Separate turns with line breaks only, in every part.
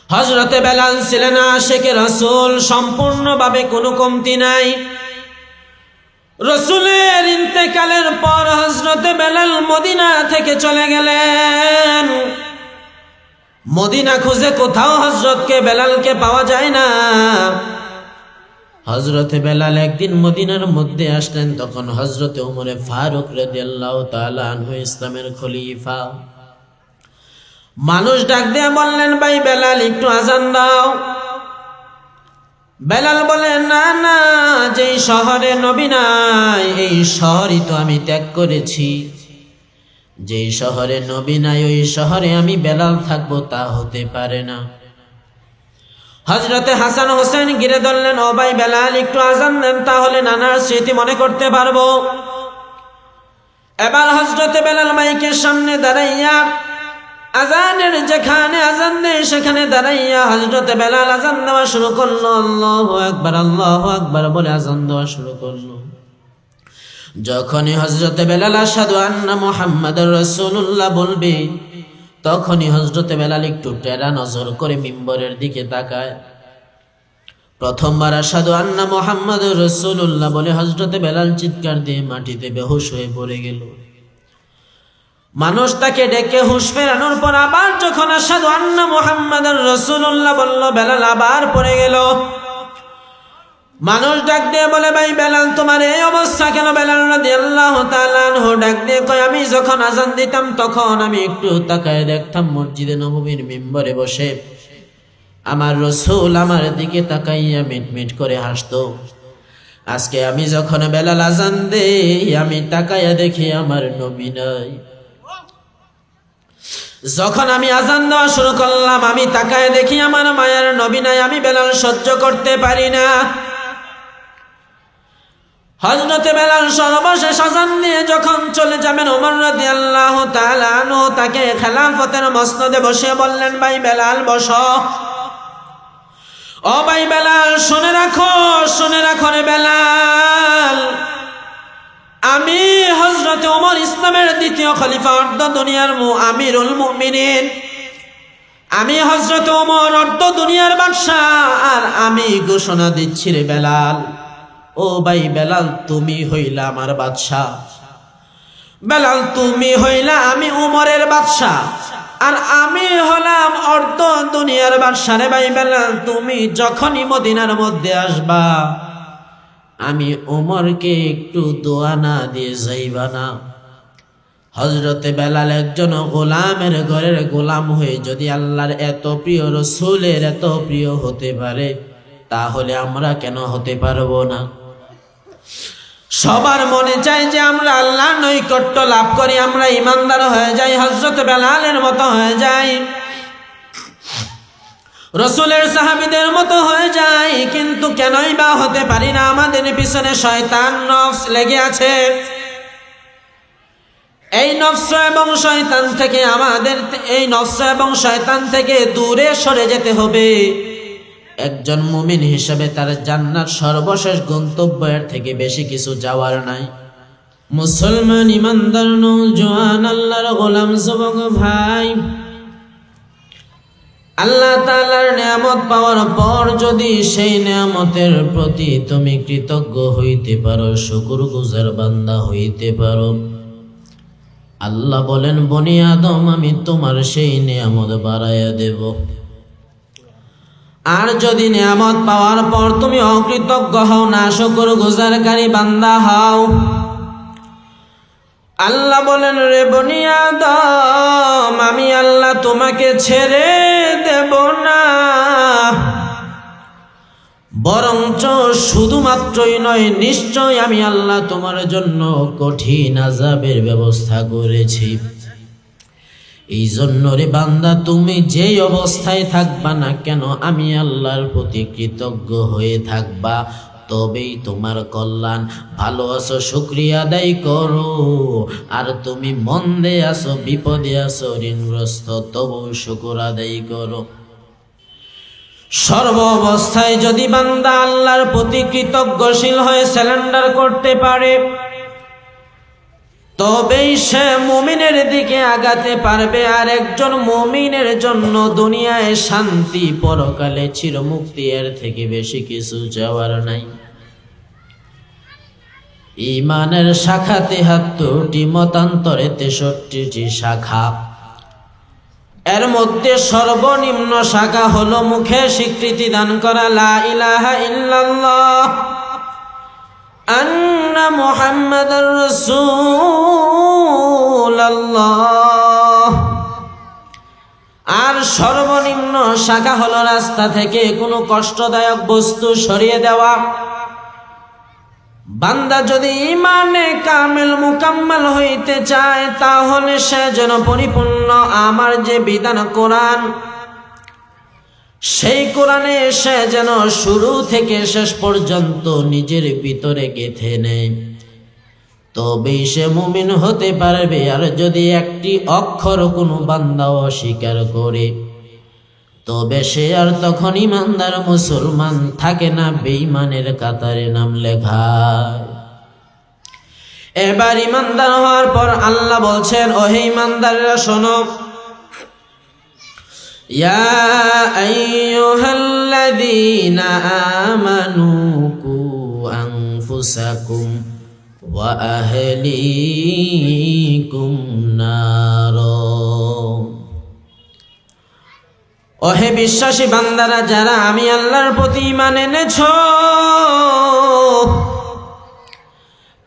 হযরতে বেলাল ছিলেন আশিকে রাসূল, সম্পূর্ণভাবে কোনো কমতি নাই। রাসূলের ইন্তেকালের পর হযরতে বেলাল মদিনা থেকে চলে গেলেন। মদিনা খুঁজে কোথাও হযরতকে বেলালকে পাওয়া যায় না। হযরতে বেলাল একদিন মদিনার মধ্যে আসলেন, তখন হযরতে ওমরে ফারুক রাদিয়াল্লাহু তাআলা আনহু ইসলামের খলিফা। মানুষ ডাক দিয়ে বললেন, ভাই বেলাল একটু আজান দাও। বেলাল বলে, না না, যেই শহরে নবী নাই এই শহরই তো আমি ত্যাগ করেছি। যেই শহরে নবী নাই ওই শহরে আমি বেলাল থাকবো, তা হতে পারে না। হযরতে হাসান হোসেন ঘিরে ধরলেন, ও ভাই বেলাল একটু আজান দেন, তাহলে নানার স্মৃতি মনে করতে পারবো। এবার হযরতে বেলাল মাইকের সামনে দাঁড়াইয়া আজানের যেখানে আজান দেয় সেখানে দাঁড়াইয়া হযরতে বেলাল আজান দেওয়া শুরু করলো। আল্লাহু আকবার বলে আজান দেওয়া শুরু করলো। যখনই হযরতে বেলাল আশহাদু আন্না মুহাম্মাদুর রাসূলুল্লাহ বলবে, তখনই হযরতে বেলাল একটু টেরা নজর করে মিম্বরের দিকে তাকায়। প্রথমবার আশহাদু আন্না মুহাম্মাদুর রাসূলুল্লাহ বলে হযরতে বেলাল চিৎকার দিয়ে মাটিতে বেহুশ হয়ে পড়ে গেল। মানুষ তাকে ডেকে হুঁশ ফেরানোর পর আবার যখন আশহাদু আন্না মুহাম্মাদুর রাসূলুল্লাহ বলল, বেলাল আবার পড়ে গেল। মানুষ ডাক দিয়ে বলে, ভাই বেলাল তোমার এই অবস্থা কেন? বেলাল রাদিয়াল্লাহু তাআলা আনহু ডাক দিয়ে কয়, আমি যখন আজান দিতাম তখন আমি একটু তাকায় দেখতাম মসজিদে নববীর মিম্বরে বসে আমার রাসূল আমার দিকে তাকাইয়া মিটমিট করে হাসতো। আজকে আমি যখন বেলাল আজান দেই আমি তাকাইয়া দেখি আমার নবী নাই। যখন আমি আজান দেওয়া শুরু করলাম আমি তাকায় দেখি আমার মায়ের নবী নাই। আমি বেলাল সহ্য করতে পারি না। হযরতে বেলাল সর্বশেষ আজান দিয়ে যখন চলে যাবেন, ওমর রাদিয়াল্লাহু তাআলা আনহু তাকে খেলাফতের মসনদে বসে বললেন, ভাই বেলাল বসো। ও ভাই বেলাল শুনে রাখো রে বেলাল, আমি হযরতে ওমর ইসলামের দ্বিতীয় খলিফা, অর্ধ দুনিয়ার আমিরুল মুমিনিন। আমি হযরতে ওমর, অর্ধ দুনিয়ার বাদশা। আর আমি ঘোষণা দিচ্ছি রে বেলাল, ও ভাই বেলাল তুমি হইলা আমার বাদশা। বেলাল তুমি হইলা আমি ওমরের বাদশা, আর আমি হলাম অর্ধ দুনিয়ার বাদশা রে ভাই বেলাল। তুমি যখনই মদিনার মধ্যে আসবা আমি ওমরকে একটু দোয়া না দিয়ে যাইবা না। হযরতে বেলাল একজন গোলামের ঘরের গোলাম হয়ে যদি আল্লাহর এত প্রিয় রাসূলের এত প্রিয় হতে পারে, তাহলে আমরা কেন হতে পারবো না? সবার মনে চায় যে আমরা আল্লাহর নৈকট্য লাভ করি, আমরা ইমানদার হয়ে যাই, হযরতে বেলালের মতো হয়ে যাই, রাসূলের সাহাবীদের মতো হয়ে যাই। কিন্তু কেনই বা হতে পারি না? আমাদের পিছনে শয়তান নফস লেগে আছে। এই নফস এবং শয়তান থেকে আমাদের দূরে সরে যেতে হবে। একজন মুমিন হিসেবে তার জান্নাত সর্বশেষ গন্তব্য, এর থেকে বেশি কিছু যাওয়ার নাই। মুসলমান ইমানদার নওজোয়ান আল্লাহর গোলাম যুবক ভাই, আল্লাহ তাআলার নিয়ামত পাওয়ার পর যদি সেই নিয়ামতের প্রতি তুমি কৃতজ্ঞ হইতে পারো, শুকরগুজার বান্দা হইতে পারো, আল্লাহ বলেন, বনি আদম আমি তোমার সেই নিয়ামত বাড়াইয়া দেব। আর যদি নিয়ামত পাওয়ার পর তুমি অকৃতজ্ঞ হও, না শুকরগুজারকারী বান্দা হও, আল্লাহ বলেন, রে বনি আদম আমি আল্লাহ তোমাকে ছেড়ে দেব না, বরঞ্চ শুধুমাত্রই নয় নিশ্চয় আমি আল্লাহ তোমার জন্য কঠিন আযাবের ব্যবস্থা করেছি। এই জন্য রে বান্দা তুমি যেই অবস্থায় থাকবা না কেন আমি আল্লাহর প্রতি কৃতজ্ঞ হয়ে থাকবা, তবেই তোমার কল্যাণ। ভালো আছো শুকরিয়া আদায় করো, আর তুমি মন্দে আছো বিপদে আছো ঋণগ্রস্ত তবু শুকর আদায় করো। সর্ব অবস্থায় যদি বান্দা আল্লাহর প্রতি কৃতজ্ঞশীল হয়ে সারেন্ডার করতে পারে, তবেই সে মুমিনের দিকে আগাতে পারবে। আর একজন মুমিনের জন্য দুনিয়ায় শান্তি, পরকালে চিরমুক্তি, এর থেকে বেশি কিছু চাওয়ার নাই। ঈমানের শাখা ৭৩টি, মতান্তরে ৬৩টি শাখা। এর মধ্যে সর্বনিম্ন শাখা হলো মুখে স্বীকৃতি দান করা লা ইলাহা ইল্লাল্লাহ আন্না মুহাম্মাদুর রাসূলুল্লাহ। আর সর্বনিম্ন শাখা হলো রাস্তা থেকে কোনো কষ্টদায়ক বস্তু সরিয়ে দেওয়া। বান্দা যদি ঈমানে কামেল মুকাম্মাল হইতে চায়, তাহলে সে যেন পরিপূর্ণ আমার যে বিধান কোরআন, সেই কোরআনে সে যেন শুরু থেকে শেষ পর্যন্ত নিজের ভিতরে গেঁথে নেয়, তবেই সে মুমিন হতে পারবে। আর যদি একটি অক্ষর কোনো বান্দা অস্বীকার করে, তবে সে আর তখন ইমানদার মুসলমান থাকে না, বেঈমানের কাতারে নাম লেখায়। এবার ইমানদার হওয়ার পর আল্লাহ বলছেন, ওহে ইমানদাররা শোনো, ইয়া আইয়ুহাল্লাযীনা আমানু কু আনফুসাকুম ওয়া আহলিকুম নার। ওহে বিশ্বাসী বান্দারা, যারা আমি আল্লাহর প্রতি ঈমান এনেছ,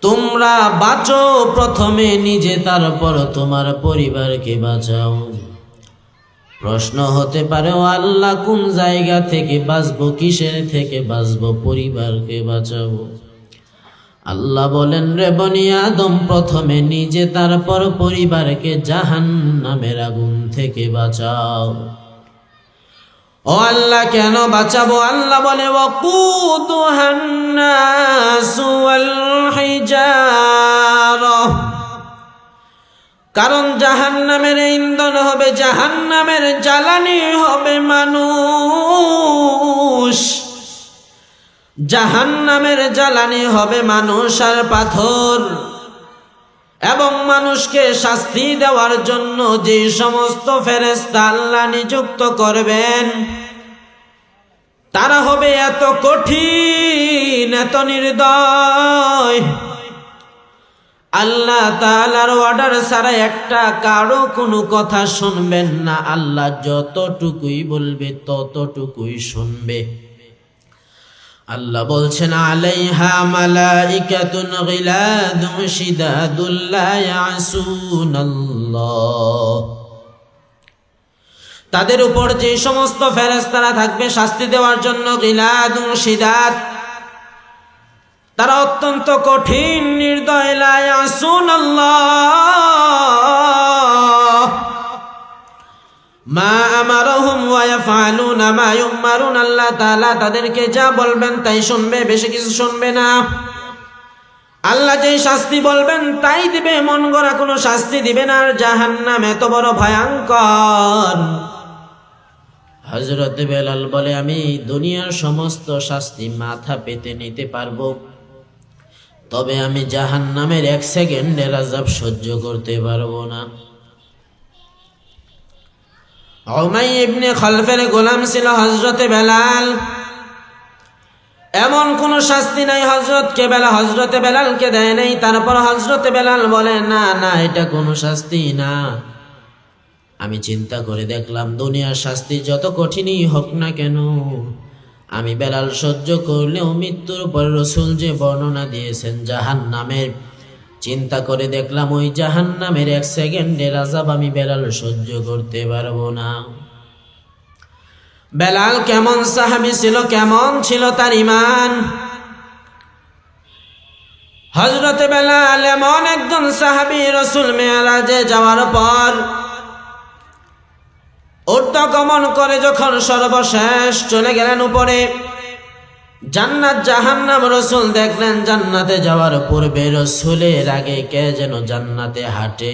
তোমরা বাঁচো প্রথমে নিজে, তারপর তোমার পরিবারকে বাঁচাও। প্রশ্ন হতে পারে, ও আল্লাহ, কোন জায়গা থেকে বাঁচবো, কিসের থেকে বাঁচবো, পরিবারকে বাঁচাবো? আল্লাহ বলেন, রে বনি আদম, প্রথমে নিজে তারপর পরিবারকে জাহান্নামের আগুন থেকে বাঁচাও। ও আল্লাহ, কেন বাঁচাবো? আল্লাহ বলে, ওয়াকুদুহান নাসু ওয়াল হিজারা। কারণ জাহান্নামের ইন্ধন হবে, জাহান্নামের জ্বালানি হবে মানুষ। জাহান্নামের জ্বালানি হবে মানুষ আর পাথর। এবং মানুষকে শাস্তি দেওয়ার জন্য যে সমস্ত ফেরেশতা আল্লাহ নিযুক্ত করবেন, তারা হবে এত কঠিন, এত নির্দয়, আল্লাহ তাআলার অর্ডার ছাড়া একটা কারো কোনো কথা শুনবেন না। আল্লাহ যতটুকুই বলবে ততটুকুই শুনবে। আল্লাহ বলছেন, আলাইহা মালাইকাতুন গিলাদুন শিদাদুন লা ইয়াসুনাল্লাহ। তাদের উপর যে সমস্ত ফেরেশতারা থাকবে শাস্তি দেওয়ার জন্য, গিলাদুন শিদাদ, তারা অত্যন্ত কঠিন, নির্দয়। লা ইয়াসুনাল্লাহ মা আমারহুম ওয়া ইয়াফআলুনা মা ইউমারুন। আল্লাহ তাআলা তাদেরকে যা বলবেন তাই শুনবে, বেশি কিছু শুনবে না। আল্লাহ যেই শাস্তি বলবেন তাই দিবে, মন গড়া কোনো শাস্তি দিবে না। আর জাহান্নাম এত বড় ভয়ঙ্কর। হযরত বেলাল বলে, আমি দুনিয়ার সমস্ত শাস্তি মাথা পেতে নিতে পারবো, তবে আমি জাহান্নামের 1 সেকেন্ডের আযাব সহ্য করতে পারবো না। উমাইয়া ইবনে খালফের গোলাম ছিল হযরত বেলাল। এমন কোন শাস্তি নাই হযরত বেলালকে দেয় নাই। তারপর হযরত বেলাল বলে, না না, এটা কোনো শাস্তি না। আমি চিন্তা করে দেখলাম, দুনিয়ার শাস্তি যত কঠিনই হোক না কেন, আমি বেলাল সহ্য করলেও মৃত্যুর পর রাসূল যে বর্ণনা দিয়েছেন জাহান্নামের, চিন্তা করে দেখলাম ওই জাহান্নামের 1 সেকেন্ডের আযাব আমি বেলাল সহ্য করতে পারবো না। বেলাল কেমন সাহাবী ছিল, কেমন ছিল তার ঈমান! হযরত বেলাল এমন একজন সাহাবী, রাসূল মেরাজে যাওয়ার পর ঊর্ধ্বগমন করে যখন সর্বশেষ চলে গেলেন উপরে, জান্নাত জাহান্নাম রাসূল দেখলেন। জান্নাতে যাওয়ার পূর্বে রাসূলের আগে কে যেন জান্নাতে হাঁটে।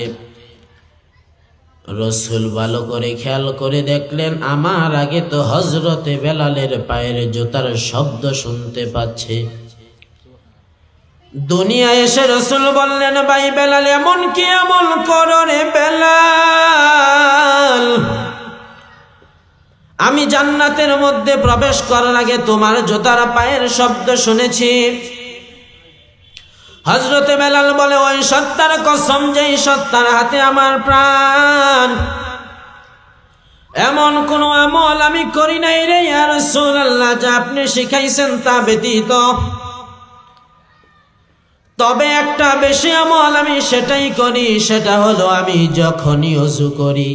রাসূল ভালো করে খেয়াল করে দেখলেন, আমার আগে তো হযরতে বেলালের পায়ের জুতার শব্দ শুনতে পাচ্ছে। দুনিয়ায় এসে রাসূল বললেন, ভাই বেলাল এমন কি আমল করো রে বেলাল, আমি জান্নাতের মধ্যে প্রবেশ করার আগে তোমার জুতার পায়ের শব্দ শুনেছি। হযরতে বেলাল বলে, ওই সত্তার কসম যেই সত্তার হাতে আমার প্রাণ, এমন কোন আমল আমি করি নাই রে ইয়া রাসূলুল্লাহ যা আপনি শিখাইছেন তা ব্যতীত। তবে একটা বেশি আমল আমি সেটাই করি, সেটা হলো আমি যখনই ওযু করি,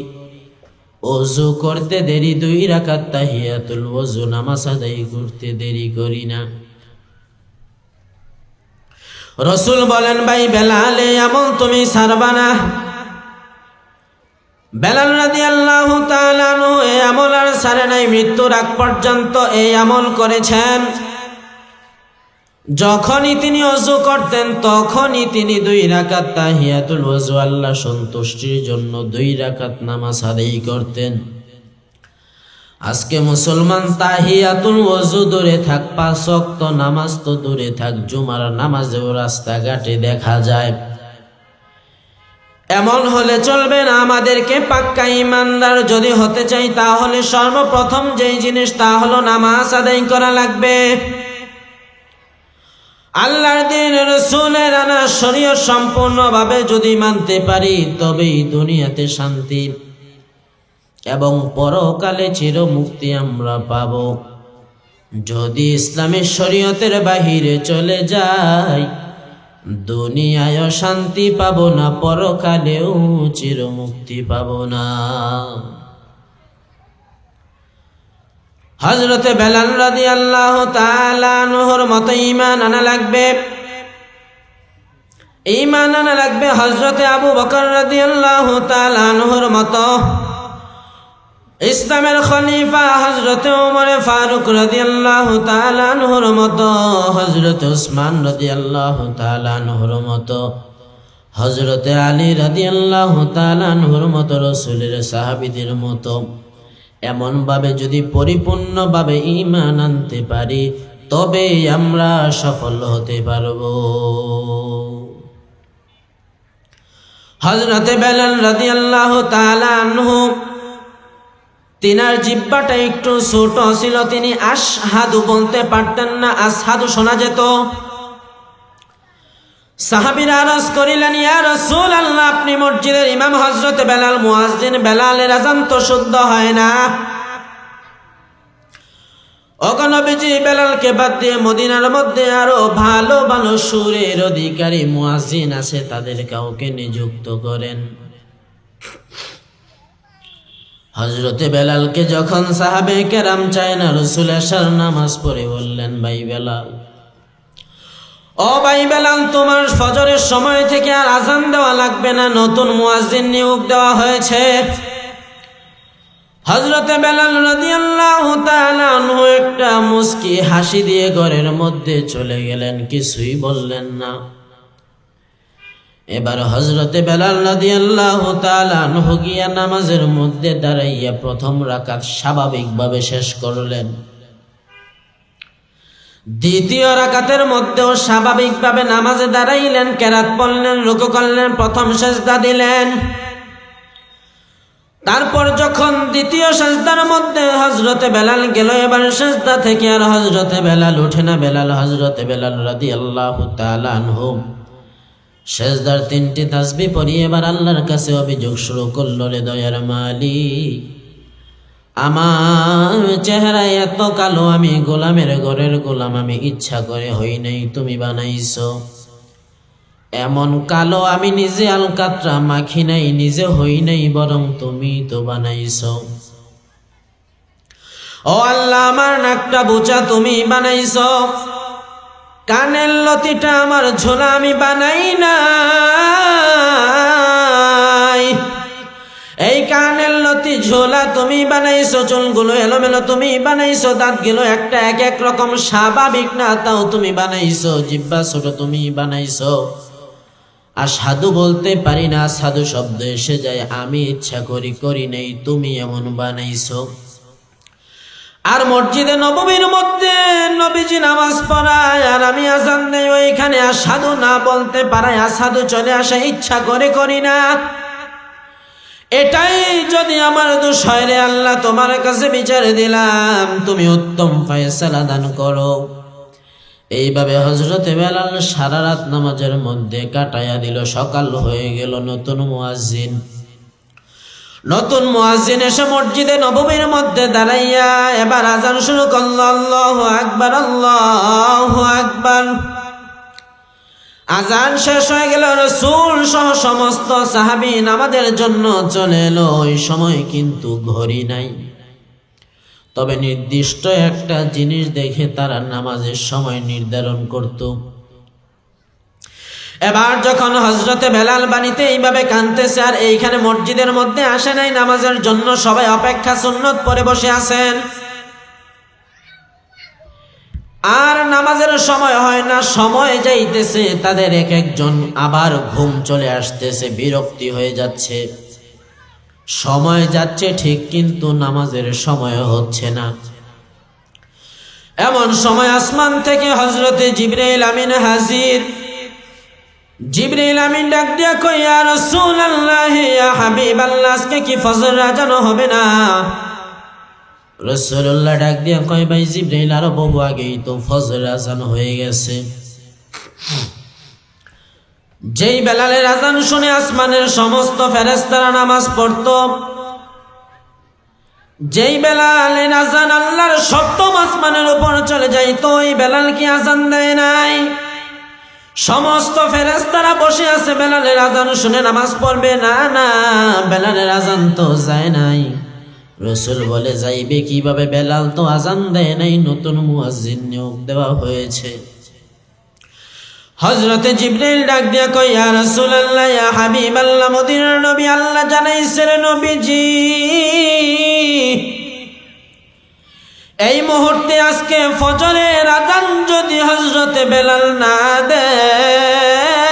ওযু করতে দেরি 2 রাকাত তাহিয়াতুল ওযু নামাজ আদায় করতে দেরি করি না। রাসূল বলেন, ভাই বেলাল এই আমল তুমি ছাড়বা না। বেলাল রাদিয়াল্লাহু তাআলা আনহু এই আমল আর ছাড়ে নাই, মৃত্যুর আগ পর্যন্ত এই আমল করেছেন। যখনই তিনি ওযু করতেন তখনই তিনি 2 রাকাত তাহিয়াতুল ওযু আল্লাহ সন্তুষ্টির জন্য 2 রাকাত নামাজ আদায় করতেন। আজকে মুসলমান তাহিয়াতুল ওযু দূরে থাক, 5 ওয়াক্ত নামাজ তো দূরে থাক, জুমার নামাজেও রাস্তাঘাটে দেখা যায়। এমন হলে চলবে না। আমাদেরকে পাক্কা ঈমানদার যদি হতে চাই তাহলে সর্বপ্রথম যেই জিনিস তা হলো নামাজ আদায় করা লাগবে। আল্লাহর দ্বীন রাসূলের আনা শরীয়ত সম্পূর্ণভাবে যদি মানতে পারি তবেই দুনিয়াতে শান্তি এবং পরকালে চিরমুক্তি আমরা পাব। যদি ইসলামের শরীয়তের বাহিরে চলে যাই দুনিয়ায় শান্তি পাবো না, পরকালেও চিরমুক্তি পাবো না। হযরতে বেলাল রাদিয়াল্লাহু তাআলা আনহুর মতো ঈমান আনা লাগবে। ঈমান আনা লাগবে হযরতে আবু বকর রাদিয়াল্লাহু তাআলা আনহুর মতো, ইসলামের খলিফা হযরতে ওমর ফারুক রাদিয়াল্লাহু তাআলা আনহুর মতো, হযরতে উসমান রাদিয়াল্লাহু তাআলা আনহুর মতো, হযরতে আলী রাদিয়াল্লাহু তাআলা আনহুর মতো, রাসূলের সাহাবীদের মতো। এমন ভাবে যদি পরিপূর্ণভাবে ঈমান আনতে পারি তবে আমরা সফল হতে পারব। হযরতে বেলাল রাদিয়াল্লাহু তাআলা আনহু তিনার জিহ্বাটা একটু ছোট ছিল, তিনি আশহাদু বলতে পারতেন না, আসহাদু শোনা যেত। সাহাবীরা আরজ করিলেন, ইয়া রাসূলুল্লাহ আপনি মসজিদের ইমাম হযরতে বেলাল মুয়াজ্জিন, বেলালের আযান তো শুদ্ধ হয় না। ওগো নবীজি, বেলালকে বাদ দিয়ে মদিনার মধ্যে আরো ভালো ভালো সুরের অধিকারী মুয়াজ্জিন আছে, তাদের কাউকে নিযুক্ত করেন। হযরতে বেলালকে যখন সাহাবে কেরাম চায় না, রাসূল এশার নামাজ পড়ে বললেন, ভাই বেলাল, ও ভাই বেলাল, তোমার ফজরের সময় থেকে আর আযান দেওয়া লাগবে না, নতুন মুয়াজ্জিন নিয়োগ দেওয়া হয়েছে। হযরতে বেলাল রাদিয়াল্লাহু তাআলা আনহু একটা মুস্কি হাসি দিয়ে ঘরের মধ্যে চলে গেলেন, কিছুই বললেন না। এবার হযরতে বেলাল রাদিয়াল্লাহু তাআলা আনহু গিয়া নামাজের মধ্যে দাঁড়াইয়া প্রথম রাকাত স্বাভাবিকভাবে শেষ করলেন। দ্বিতীয় রাকাতের মধ্যেও স্বাভাবিকভাবে নামাজে দাঁড়াইলেন, কেরাত পড়লেন, রুকু করলেন, প্রথম সিজদা দিলেন। তারপর যখন দ্বিতীয় সিজদার মধ্যে হযরতে বেলাল গেল, এবার সিজদা থেকে আর হযরতে বেলাল ওঠে না। হযরতে বেলাল রাদিয়াল্লাহু তাআলা আনহু সিজদার 3টি তাসবিহ পড়িয়ে এবার আল্লাহর কাছে অভিযোগ শুরু করল, রে দয়ার মালিক, আমার চেহারা এত কালো, আমি গোলামের ঘরের গোলাম, আমি ইচ্ছা করে হই নাই, তুমি বানাইছো। এমন কালো আমি নিজে আলকাতরা মাখি নাই, নিজে হই নাই, বরং তুমি তো বানাইছো। ও আল্লাহ, আমার নাকটা বোচা তুমি বানাইছো, কানের লতিটা আমার ঝোলা আমি বানাই নাই, এই কানের লতি ঝোলা তুমি বানাইছো, চুলগুলো এলোমেলো তুমি বানাইছো, দাঁতগুলো একটা এক এক রকম স্বাভাবিক না তাও তুমি বানাইছো, জিহ্বা ছোট তুমি বানাইছো। আশহাদু বলতে পারি না, সাধু শব্দ এসে যায়, আমি ইচ্ছা করি করি নেই, তুমি এমন বানাইছো। আর মসজিদে নববীর মধ্যে নবীজি নামাজ পড়ায় আর আমি আজান দেই, ওইখানে আসাদু না বলতে পারায় আসাদু চলে আসা ইচ্ছা করে করি না। এটাই যদি আমার দোষ হয় রে আল্লাহ, তোমার কাছে বিচার দিলাম, তুমি উত্তম ফয়সালা দান করো। এইভাবে হযরতে বেলাল সারা রাত নামাজের মধ্যে কাটাইয়া দিল। সকাল হয়ে গেল, নতুন মুয়াজ্জিন এসে মসজিদে নববীর মধ্যে দাঁড়াইয়া এবার আজান শুরু করল। আল্লাহু আকবার, আল্লাহু আকবার। আজান শেষ হয়ে গেল, রাসূল সহ সমস্ত সাহাবী নামাজের জন্য চলে এলো। ওই সময় কিন্তু ঘড়ি নাই, তবে নির্দিষ্ট একটা জিনিস দেখে তারা নামাজের সময় নির্ধারণ করত। এবার যখন হযরতে বেলাল বাণীতে এইভাবে কাঁদতেছে আর এইখানে মসজিদের মধ্যে আসে নাই নামাজের জন্য, সবাই অপেক্ষা সুন্নত পরে বসে আছেন, আর নামাজের সময় হয় না, সময় যাইতেছে, তাদের এক একজন আবার ঘুম চলে আসতেছে, বিরক্তি হয়ে যাচ্ছে। সময় যাচ্ছে ঠিক, কিন্তু নামাজের সময় হচ্ছে না। এমন সময় আসমান থেকে হযরতে জিবরাইল আমিন হাজির। জিবরাইল আমিন ডাক দিয়া কই, ইয়া রাসূলুল্লাহ, ইয়া হাবিবাল্লাহ, আজকে কি ফজর আজান হবে না? রাসূলুল্লাহ ডাক দিয়া কই, ভাই জিবরাইল, আরো বহু আগেই তো ফজর আজান হয়ে গেছে। যেই বেলালের আজান শুনে আসমানের সমস্ত ফেরেশতারা নামাজ পড়তো, যেই বেলালের আজান আল্লাহর সপ্তম আসমানের উপর চলে যাইতো, ওই বেলাল কি আজান দেয় নাই? সমস্ত ফেরেশতারা বসে আছে, বেলালের আজান শুনে নামাজ পড়বে না, না, বেলালের আজান তো যায় নাই। রাসূল বলে, যাইবে কিভাবে? বেলাল তো আজান দেয় নাই, নতুন মুয়াজ্জিন নিয়োগ দেওয়া হয়েছে। হযরতে জিবরাইল ডাক দিয়া কই, ইয়া রাসূলুল্লাহ, ইয়া হাবিবাল্লাহ, মদিনার নবী, আল্লাহ জানাইছেন নবীজি, এই মুহূর্তে আজকে ফজরের আজান যদি হযরতে বেলাল না দেয়,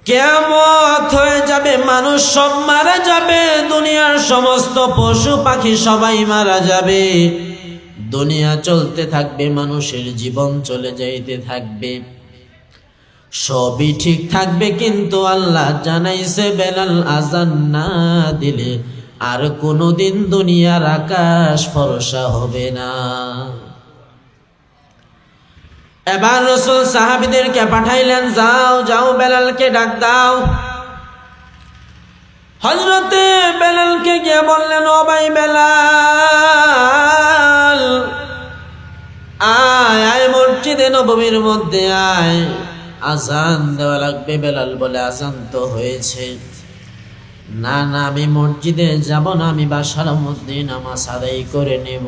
কিয়ামত হয়ে যাবে, মানুষ সব মারা যাবে, দুনিয়ার সমস্ত পশু পাখি সবাই মারা যাবে, দুনিয়া চলতে থাকবে, মানুষের জীবন চলে যাইতে থাকবে, সবই ঠিক থাকবে, কিন্তু আল্লাহ জানাইছে বেলাল আজান না দিলে আর কোনোদিন দুনিয়ার আকাশ ফরসা হবে না। এবার রাসূল সাহাবীদেরকে পাঠাইলেন, যাও যাও বেলালকে ডাক দাও। হযরতে বেলালকে গিয়ে বললেন, ও ভাই বেলাল, আয় আয় মসজিদে নববীর মধ্যে আয়, আজান দেওয়া লাগবে। বেলাল বলে, আজান তো হয়েছে। না না, আমি মসজিদে যাব না, আমি বাসার মধ্যে নামাজ আদায় করে নেব।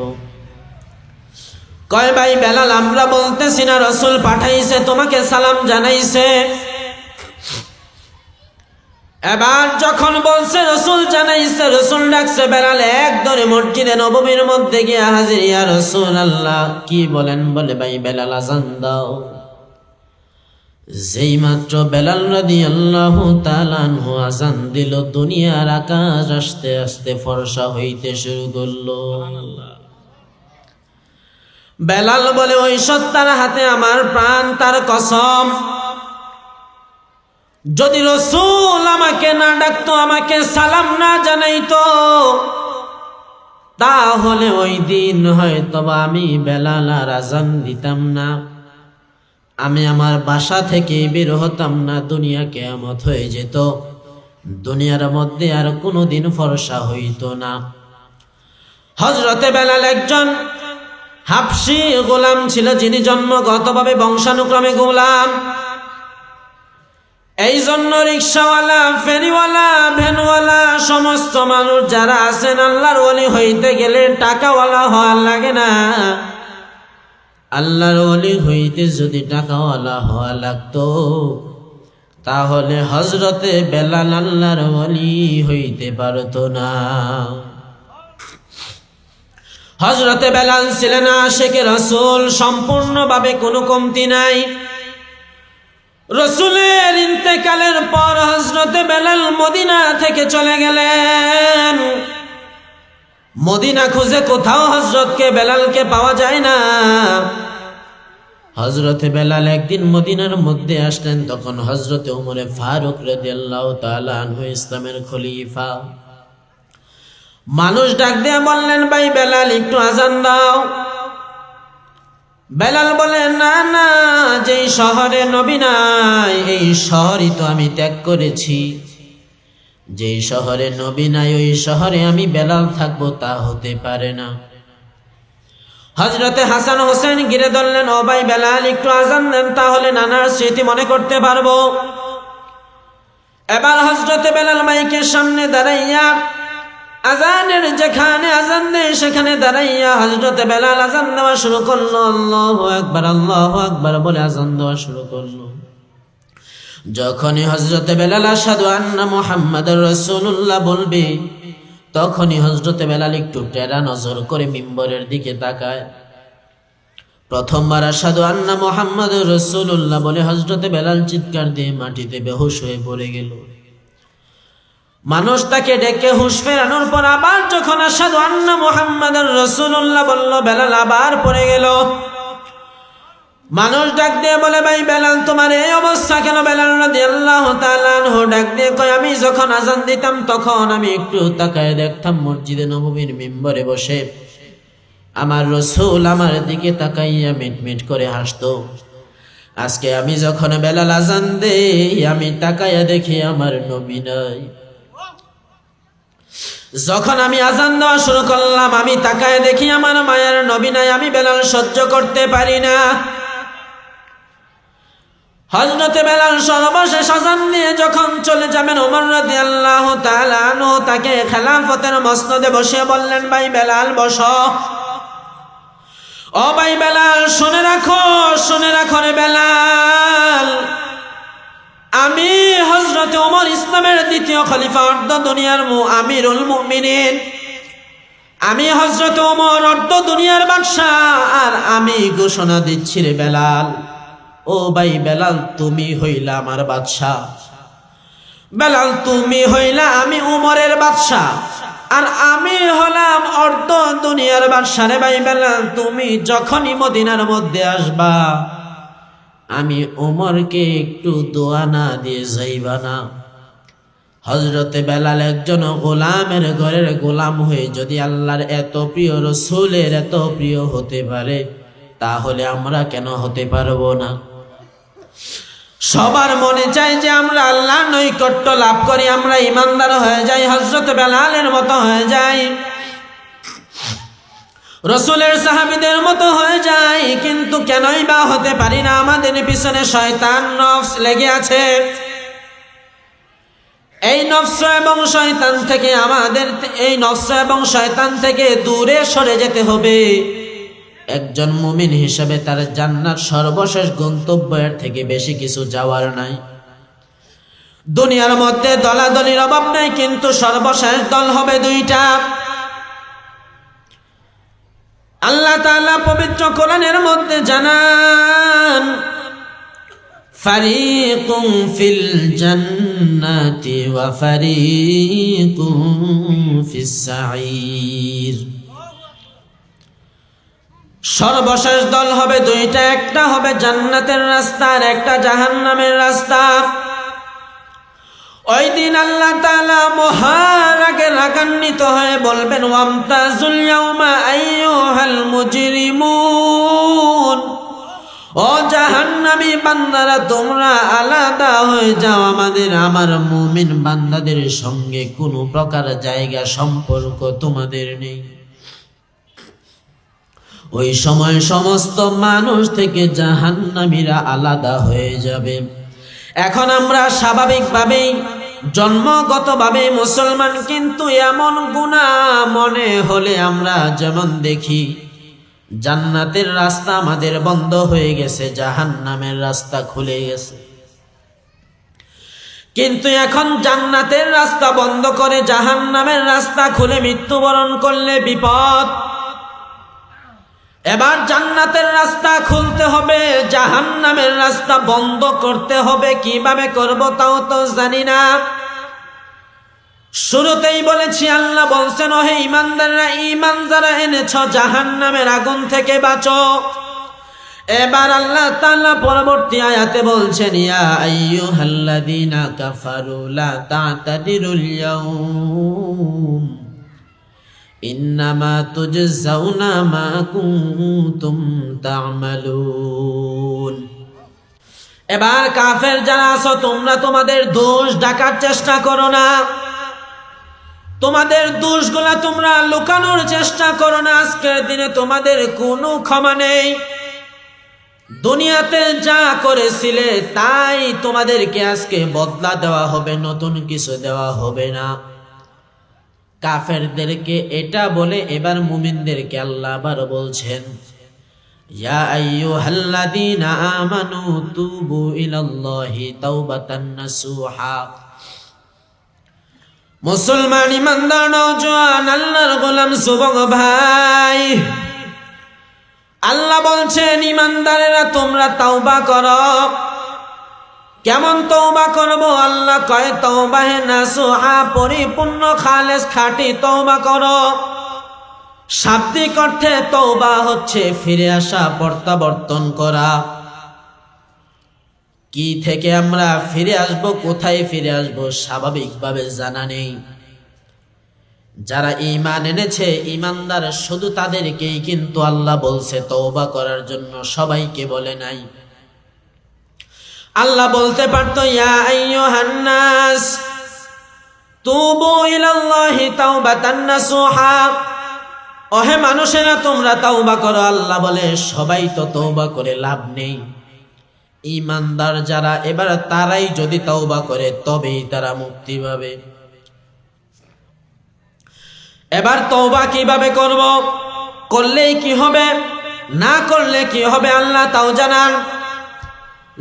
কয়, ভাই বেলাল, আমরা বলতেছি না, রাসূল পাঠাইছে, তোমাকে সালাম জানাইছে। এবার যখন বলছে রাসূল জানাইছে, রাসূল ডাকছে বেলাল, এক ধরে মসজিদে নববীর মধ্যে গিয়ে হাজির। ইয়া রাসূলুল্লাহ, কি বলেন? বলে, ভাই বেলাল আজান দাও। যেই মাত্র বেলাল রাদিয়াল্লাহু তাআলা আনহু আজান দিল, দুনিয়ার আকাশ আস্তে আস্তে ফর্সা হইতে শুরু করলো। বেলাল বলে, ওই সত্তার হাতে আমার প্রাণ, তার কসম, যদি রাসূল আমাকে না ডাকতো, আমাকে সালাম না জানাইতো, তাহলে ওই দিন হয়তো আমি বেলাল আর আজান দিতাম না, আমি আমার বাসা থেকে বের হতাম না, দুনিয়া কিয়ামত হয়ে যেত, দুনিয়ার মধ্যে আর কোনোদিন ফরসা হইত না। হযরতে বেলাল একজন হাবশী গোলাম ছিল, যিনি জন্মগতভাবে বংশানুক্রমে গোলাম। এই জন্য রিকশাওয়ালা, ফেরিওয়ালা, ভ্যানওয়ালা সমস্ত মানুষ যারা আছেন, আল্লাহর ওলি হইতে গেলে টাকাওয়ালা হওয়া লাগে না। আল্লাহর ওলি হইতে যদি টাকাওয়ালা হওয়া লাগতো, তাহলে হযরতে বেলাল আল্লাহর ওলি হইতে পারতো না। হযরতে বেলাল ছিলেন আশিকে রাসূল, সম্পূর্ণভাবে কোনো কমতি নাই। রাসূলের ইন্তেকালের পর হযরতে বেলাল মদিনা থেকে চলে গেলেন। মদিনা খুঁজে কোথাও হযরতকে বেলালকে পাওয়া যায় না। হযরতে বেলাল একদিন মদিনার মধ্যে আসলেন, তখন হযরতে ওমরে ফারুক রাদিয়াল্লাহু তাআলা আনহু ইসলামের খলিফা। মানুষ ডাক দিয়ে বললেন, ভাই বেলাল একটু আজান দাও। বেলাল বলে, না না, যেই শহরে নবী নাই এই শহরই তো আমি ত্যাগ করেছি। যেই শহরে নবী নাই ওই শহরে আমি বেলাল থাকবো, তা হতে পারে না। হযরতে হাসান হোসেন ঘিরে ধরলেন, ও ভাই বেলাল একটু আজান দেন, তাহলে নানার স্মৃতি মনে করতে পারবো। এবার হযরতে বেলাল মাইকের সামনে দাঁড়াইয়া আজানের যেখানে আজান দেয় সেখানে দাঁড়াইয়া হযরতে বেলাল আজান দেওয়া শুরু করলো। আল্লাহু আকবার বলে আজান দেওয়া শুরু করলো। যখনই হযরতে বেলাল আশহাদু আন্না মুহাম্মাদুর রাসূলুল্লাহ বলবে, তখনই হযরতে বেলাল একটু টেরা নজর করে মিম্বরের দিকে তাকায়। প্রথমবার আশহাদু আন্না মুহাম্মাদুর রাসূলুল্লাহ বলে হযরতে বেলাল চিৎকার দিয়ে মাটিতে বেহুশ হয়ে পড়ে গেল। মানুষ তাকে ডেকে হুঁশ ফেরানোর পর আবার যখন আশহাদু আন্না মুহাম্মাদুর রাসূলুল্লাহ বলল, বেলাল আবার পড়ে গেল। মানুষ ডাক দিয়ে বলে, ভাই বেলাল তোমার এই অবস্থা কেন? বেলাল রাদিয়াল্লাহু তাআলা আনহু ডাক দিয়ে কয়, আমি যখন আজান দিতাম তখন আমি একটু তাকায় দেখতাম মসজিদে নববীর মিম্বরে বসে আমার রাসূল আমার দিকে তাকাইয়া মিটমিট করে হাসতো। আজকে আমি যখন বেলাল আজান দেই আমি তাকাইয়া দেখি আমার নবী নাই। যখন আমি আজান দেওয়া শুরু করলাম আমি তাকায় দেখি আমার মায়ের নবী নাই। আমি বেলাল সহ্য করতে পারি না। হযরতে বেলাল সর্বশেষ আজান দিয়ে যখন চলে যাবেন, ওমর রাদিয়াল্লাহু তাআলা আনহু তাকে খেলাফতের মসনদে বসিয়ে বললেন, ভাই বেলাল বসো। ও ভাই বেলাল শুনে রাখো রে বেলাল, আমি হযরতে ওমর ইসলামের দ্বিতীয় খলিফা, অর্ধ দুনিয়ার আমিরুল মুমিনিন। আমি হযরতে ওমর, অর্ধ দুনিয়ার বাদশা। আর আমি ঘোষণা দিচ্ছি রে বেলাল, ও ভাই বেলাল তুমি হইলা আমার বাদশা। বেলাল তুমি হইলা আমি উমরের বাদশা, আর আমি হলাম অর্ধ দুনিয়ার বাদশা রে ভাই বেলাল। তুমি যখনই মদিনার মধ্যে আসবা আমি উমরকে একটু দোয়া না দিয়ে যাইবা না। হযরতে বেলাল একজন গোলামের ঘরের গোলাম হয়ে যদি আল্লাহর এত প্রিয় রাসূলের এত প্রিয় হতে পারে, তাহলে আমরা কেন হতে পারবো না? সবার মনে চায় যে আমরা আল্লাহর নৈকট্য লাভ করি, আমরা ইমানদার হয়ে যাই, হযরত বেলালের মতো হয়ে যাই, রাসূলের সাহাবীদের মতো হয়ে যাই। কিন্তু কেনই বা হতে পারি না? আমাদের পিছনে শয়তান নফস লেগে আছে। এই নফস এবং শয়তান থেকে আমাদের দূরে সরে যেতে হবে। একজন মুমিন হিসেবে তার জান্নাত সর্বশেষ গন্তব্য, এর থেকে বেশি কিছু যাওয়ার নাই। দুনিয়ার মধ্যে দলাদলির অভাব নাই, কিন্তু সর্বশেষ দল হবে দুইটা। আল্লাহ তাআলা পবিত্র কোরআনের মধ্যে জানান, ফারিকুম ফিল জান্নাতি ওয়া ফারিকুম ফিস সাঈর। সর্বশেষ দল হবে দুইটা, একটা হবে জান্নাতের রাস্তা আর একটা জাহান্নামের রাস্তা। ওই দিন আল্লাহ তাআলা মহারাগে রাগান্বিত হয়ে বলবেন, ওয়ামতাজুল ইয়াউমা আইয়ুহাল মুজরিমুন, ও জাহান্নামী বান্দারা তোমরা আলাদা হয়ে যাও, আমার মুমিন বান্দাদের সঙ্গে কোনো প্রকার জায়গা সম্পর্ক তোমাদের নেই। ওই সময় সমস্ত মানুষ থেকে জাহান্নামীরা আলাদা হয়ে যাবে। এখন আমরা স্বাভাবিকভাবেই জন্মগতভাবে মুসলমান, কিন্তু এমন গুনাহ মনে হলে আমরা যেমন দেখি জান্নাতের রাস্তা আমাদের বন্ধ হয়ে গেছে, জাহান্নামের রাস্তা খুলে গেছে। কিন্তু এখন জান্নাতের রাস্তা বন্ধ করে জাহান্নামের রাস্তা খুলে মৃত্যুবরণ করলে বিপদ। এবার জান্নাতের রাস্তা খুলতে হবে, জাহান্নামের রাস্তা বন্ধ করতে হবে। কিভাবে করব তাও তো জানি না। শুরুতেই বলেছি আল্লাহ বলছেন, ওহে ঈমানদাররা, ঈমান যারা এনেছো জাহান্নামের আগুন থেকে বাঁচো। এবার আল্লাহ তাআলা পরবর্তী আয়াতে বলছেন, ইয়া আইয়ুহাল্লাযীনা কাফারু লা তা'তাদিরুল ইয়াউম ইন্নামা তুজজাউনা মা কুনতুম তা'মালুন। এবার কাফের যারা আছো, তোমরা তোমাদের দোষ ঢাকার চেষ্টা করো না, তোমাদের দোষগুলা তোমরা লুকানোর চেষ্টা করো না। আজকের দিনে তোমাদের কোনো ক্ষমা নেই। দুনিয়াতে যা করেছিলে তাই তোমাদেরকে আজকে বদলা দেওয়া হবে, নতুন কিছু দেওয়া হবে না। কাফেরদেরকে এটা বলে এবার মুমিনদেরকে আল্লাহ আবার বলছেন, ইয়া আইয়ুহাল্লাযীনা আমানু তুবু ইলাল্লাহি তাওবাতান নাসুহা। মুসলমান ইমানদার নওজোয়ান আল্লাহর গোলাম যুবক ভাই, আল্লাহ বলছেন ইমানদারেরা তোমরা তওবা করো। কেমন তওবা করব? আল্লাহ কয় তওবাহে নাসুহা, পরিপূর্ণ খালেস খাঁটি তওবা করো। শাব্দিক অর্থে তওবা হচ্ছে ফিরে আসা, প্রত্যাবর্তন করা। কি থেকে আমরা ফিরে আসব, কোথায় ফিরে আসব স্বাভাবিকভাবে জানা নেই। যারা ঈমান এনেছে, ঈমানদার শুধু তাদেরকেই কিন্তু আল্লাহ বলছে তওবা করার জন্য, সবাইকে বলে নাই। আল্লাহ বলতে পারতো, ইয়া আইয়ুহান নাস তুবু ইলাল্লাহি তাওবাতান নাসুহা, ওহে মানুষেরা তোমরা তওবা করো। আল্লাহ বলে সবাই তো তওবা করে লাভ নেই। ঈমানদার যারা, এবার তারাই যদি তওবা করে তবেই তারা মুক্তি পাবে। এবার তওবা কিভাবে করব, করলেই কি হবে, না করলে কি হবে আল্লাহ তাও জানান।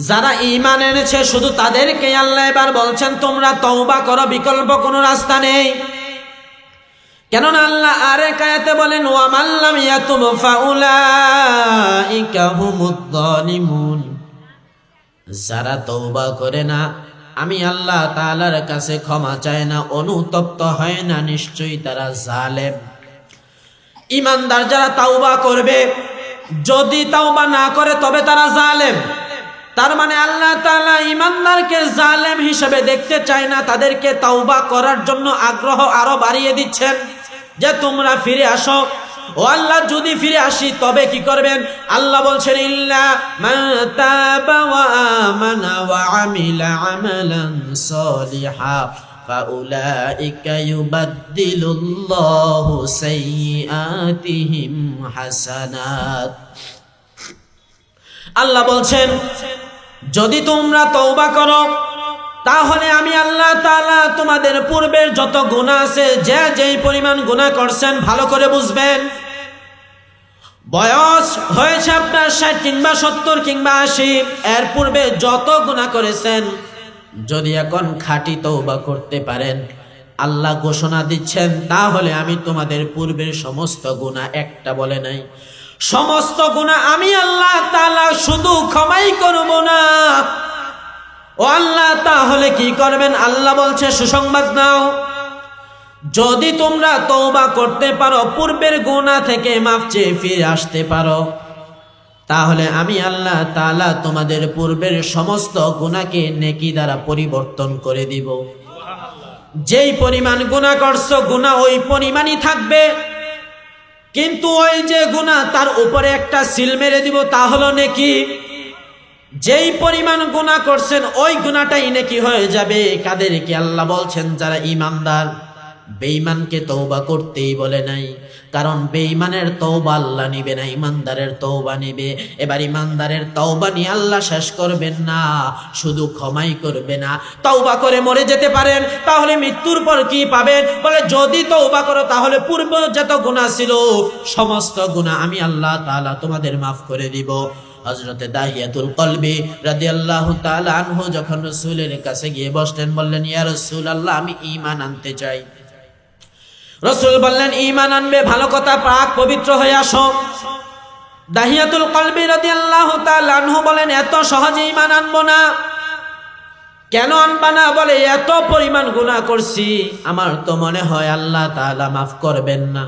যারা ঈমান এনেছে শুধু তাদেরকে আল্লাহ এবার বলছেন তোমরা তওবা করো, বিকল্প কোনো রাস্তা নেই। কেননা আল্লাহ আরেক আয়াতে বলেন, ওয়া মান লাম ইয়াতুব ফাউলাইকা হুমুয যালিমুন। যারা তওবা করে না, আমি আল্লাহ তাআলার কাছে ক্ষমা চায় না, অনুতপ্ত হয় না, নিশ্চয়ই তারা জালেম। ঈমানদার যারা তওবা করবে, যদি তওবা না করে তবে তারা জালেম। তার মানে আল্লাহ তাআলা ঈমানদারকে জালেম হিসেবে দেখতে চায় না, তাদেরকে তওবা করার জন্য আগ্রহ আরো বাড়িয়ে দিচ্ছেন যে তোমরা ফিরে আসো। ও আল্লাহ, যদি ফিরে আসি তবে কি করবেন? আল্লাহ বলছেন, ইল্লা মান তাবা ওয়া আমানা ওয়া আমিলা আমালান সলিহা ফাউলাইকা ইউবাদদিলুল্লাহু সাইয়্যাতিহিম হাসানাত। আল্লাহ বলছেন যদি তোমরা তওবা করো তাহলে আমি আল্লাহ তাআলা তোমাদের পূর্বের যত গুনাহ আছে, যে যেই পরিমাণ গুনাহ করছেন ভালো করে বুঝবেন। বয়স হয়েছে আপনার 60 কিংবা 70 কিংবা 80, এর পূর্বে যত গুনাহ করেছেন, যদি এখন খাঁটি তওবা করতে পারেন, আল্লাহ ঘোষণা দিচ্ছেন তাহলে আমি তোমাদের পূর্বের সমস্ত গুনাহ, একটা বলে নাই, সমস্ত গুনাহ আমি আল্লাহ তাআলা শুধু ক্ষমাই করব না। ও আল্লাহ, তাহলে কি করবেন? আল্লাহ বলছে সুসংবাদ নাও, যদি তোমরা তওবা করতে পারো, পূর্বের গুনাহ থেকে মাফ চেয়ে ফিরে আসতে পারো, তাহলে আমি আল্লাহ তাআলা তোমাদের পূর্বের সমস্ত গুনাহকে নেকি দ্বারা পরিবর্তন করে দিব। যেই পরিমাণ গুনাহ করছো, গুনাহ ওই পরিমাণই থাকবে, কিন্তু ওই যে গুনাহ তার উপরে একটা সিল মেরে দিব, তা হলো নেকি। যেই পরিমাণ গুনাহ করছেন ওই গুনাহটাই নেকি হয়ে যাবে। কাদেরকে আল্লাহ বলছেন? যারা ঈমানদার। বেঈমানকে তওবা করতেই বলে নাই, কারণ বেঈমানের তওবা আল্লাহ নিবে না, ঈমানদারের তওবা নিবে। এবার ঈমানদারের তওবা নিয়ে আল্লাহ শেষ করবেন না, শুধু ক্ষমাই করবে না। তওবা করে মরে যেতে পারেন, তাহলে মৃত্যুর পর কি পাবেন? বলে যদি তওবা করো তাহলে পূর্বে যত গুনাহ ছিল সমস্ত গুনাহ আমি আল্লাহ তাআলা তোমাদের মাফ করে দিব। হযরতে দাহিয়াতুল কলবি রাদিয়াল্লাহু তাআলা আনহু যখন রাসূলের কাছে গিয়ে বসলেন, বললেন, ইয়া রাসূলুল্লাহ, আমি ঈমান আনতে চাই। রাসূল বললেন, ঈমান আনবে, ভালো কথা, পাক পবিত্র হয়ে আসো। দাহিয়াতুল কলবি রাদিয়াল্লাহু তাআলা আনহু বলেন, এত সহজে ঈমান আনবো না, কেন আনবা না? বলে এত পরিমাণ গুনাহ করছি, আমার তো মনে হয় আল্লাহ তাআলা মাফ করবেন না।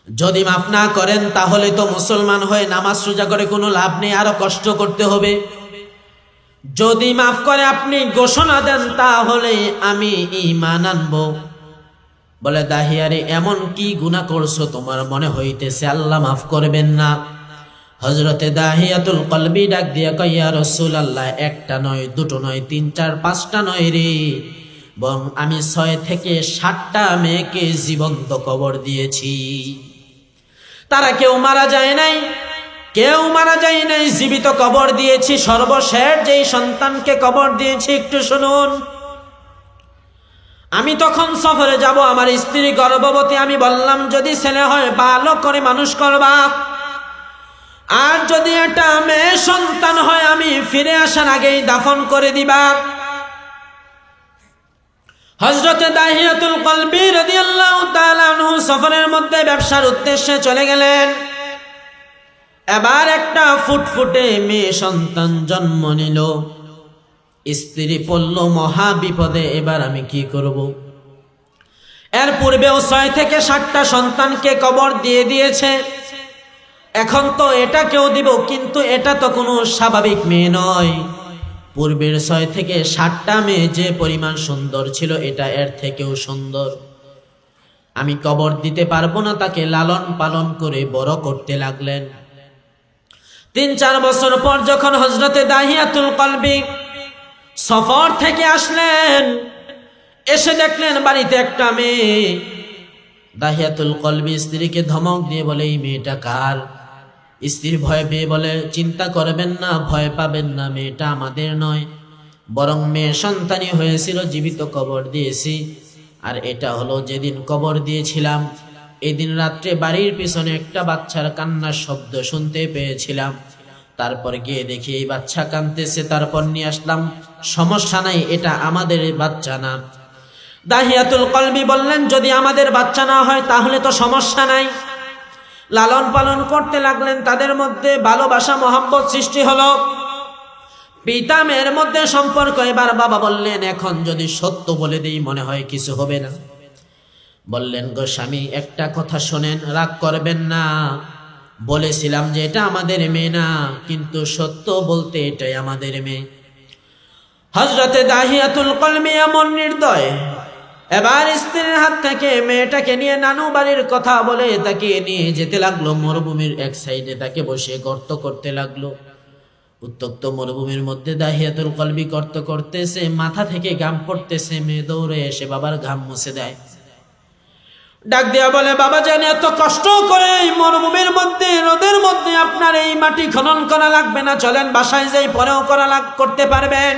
যদি মাফ না করেন তাহলে তো মুসলমান হয়ে নামাজ রোজা করে কোনো লাভ নেই, আরো কষ্ট করতে হবে। যদি মাফ করে আপনি ঘোষণা দেন তাহলে আমি ঈমান আনবো। বলে দাহিয়ারে এমন কি গুনাহ করছো তোমার মনে হইতেছে আল্লাহ মাফ করবেন না? হযরতে দাহিয়াতুল কলবি ডাক দিয়া কয়, ইয়া রাসূলুল্লাহ, একটা নয়, দুটো নয়, 3, 4, 5টা নয় রে, বরং আমি 6 থেকে 7টা মেয়েকে জীবন্ত কবর দিয়েছি। তারা কেউ মারা যায় নাই, কেউ মারা যায় নাই, জীবিত কবর দিয়েছি। সর্বশেষ যেই সন্তানকে কবর দিয়েছি একটু শুনুন। আমি তখন সফরে যাব, আমার স্ত্রী গর্ভবতী। আমি বললাম যদি ছেলে হয় ভালো করে মানুষ করবা, আর যদি এটা মেয়ে সন্তান হয় আমি ফিরে আসার আগেই দাফন করে দিবা। হযরতে দাহিয়াতুল কলবি রাদিয়াল্লাহু তাআলা আনহু সফরের মধ্যে ব্যবসার উদ্দেশ্যে চলে গেলেন। এবার একটা ফুটফুটে মেয়ে সন্তান জন্ম নিল। স্ত্রী পড়ল মহা বিপদে, এবার আমি কি করব? এর পূর্বেও 6 থেকে 7টা সন্তানকে কবর দিয়ে দিয়েছে, এখন তো এটাকেও দিব, কিন্তু এটা তো কোনো স্বাভাবিক মেয়ে নয়। পূর্বের 6 থেকে 7টা মেয়ে যে পরিমাণ সুন্দর ছিল, এটা এর থেকেও সুন্দর। আমি কবর দিতে পারবো না। তাকে লালন পালন করে বড় করতে লাগলেন। 3-4 বছর পর যখন হযরতে দাহিয়াতুল কলবি সফর থেকে আসলেন, এসে দেখলেন বাড়িতে একটা মেয়ে। দাহিয়াতুল কলবি স্ত্রীকে ধমক দিয়ে বলে, এই মেয়েটা কার? স্ত্রী ভয় পেয়ে বলে, চিন্তা করবেন না, ভয় পাবেন না, মেয়েটা আমাদের নয়, বরং মেয়ে সন্তানই হয়েছিল, জীবিত কবর দিয়েছি। আর এটা হলো যেদিন কবর দিয়েছিলাম, এদিন রাত্রে বাড়ির পিছনে একটা বাচ্চার কান্নার শব্দ শুনতে পেয়েছিলাম। তারপর গিয়ে দেখি এই বাচ্চা কাঁদতেছে, তারপর নিয়ে আসলাম। সমস্যা নাই, এটা আমাদের বাচ্চা না। দাহিয়াতুল কলবি বললেন, যদি আমাদের বাচ্চা না হয় তাহলে তো সমস্যা নাই। লালন পালন করতে লাগলেন, তাদের মধ্যে ভালোবাসা মহব্বত সৃষ্টি হলো। পিতা মেয়ের মধ্যে সম্পর্ক। এবার বাবা বললেন, এখন যদি সত্য বলে দিই মনে হয় কিছু হবে না। বললেন, গো স্বামী, একটা কথা শোনেন, রাগ করবেন না। বলেছিলাম যে এটা আমাদের মেয়ে না, কিন্তু সত্য বলতে এটাই আমাদের মেয়ে। হযরতে দাহিয়াতুল কলবি এমন নির্দয়, এবার স্ত্রীর হাত থেকে মেয়েটাকে নিয়ে নানু বাড়ির কথা বলে তাকে নিয়ে যেতে লাগলো। মরুভূমির এক সাইডে তাকে বসে গর্ত করতে লাগলো। উত্তপ্ত মরুভূমির মধ্যে দাহিয়াতুল কলবি গর্ত করতেছে, মাথা থেকে ঘাম পড়তেছে। মেয়ে দৌড়ে এসে বাবার ঘাম মুছে দেয়। ডাক দিয়া বলে, বাবা জানি এত কষ্ট করে এই মরুভূমির মধ্যে, রোদের মধ্যে আপনার এই মাটি খনন করা লাগবে না, চলেন বাসায় যাই, পরেও করতে পারবেন।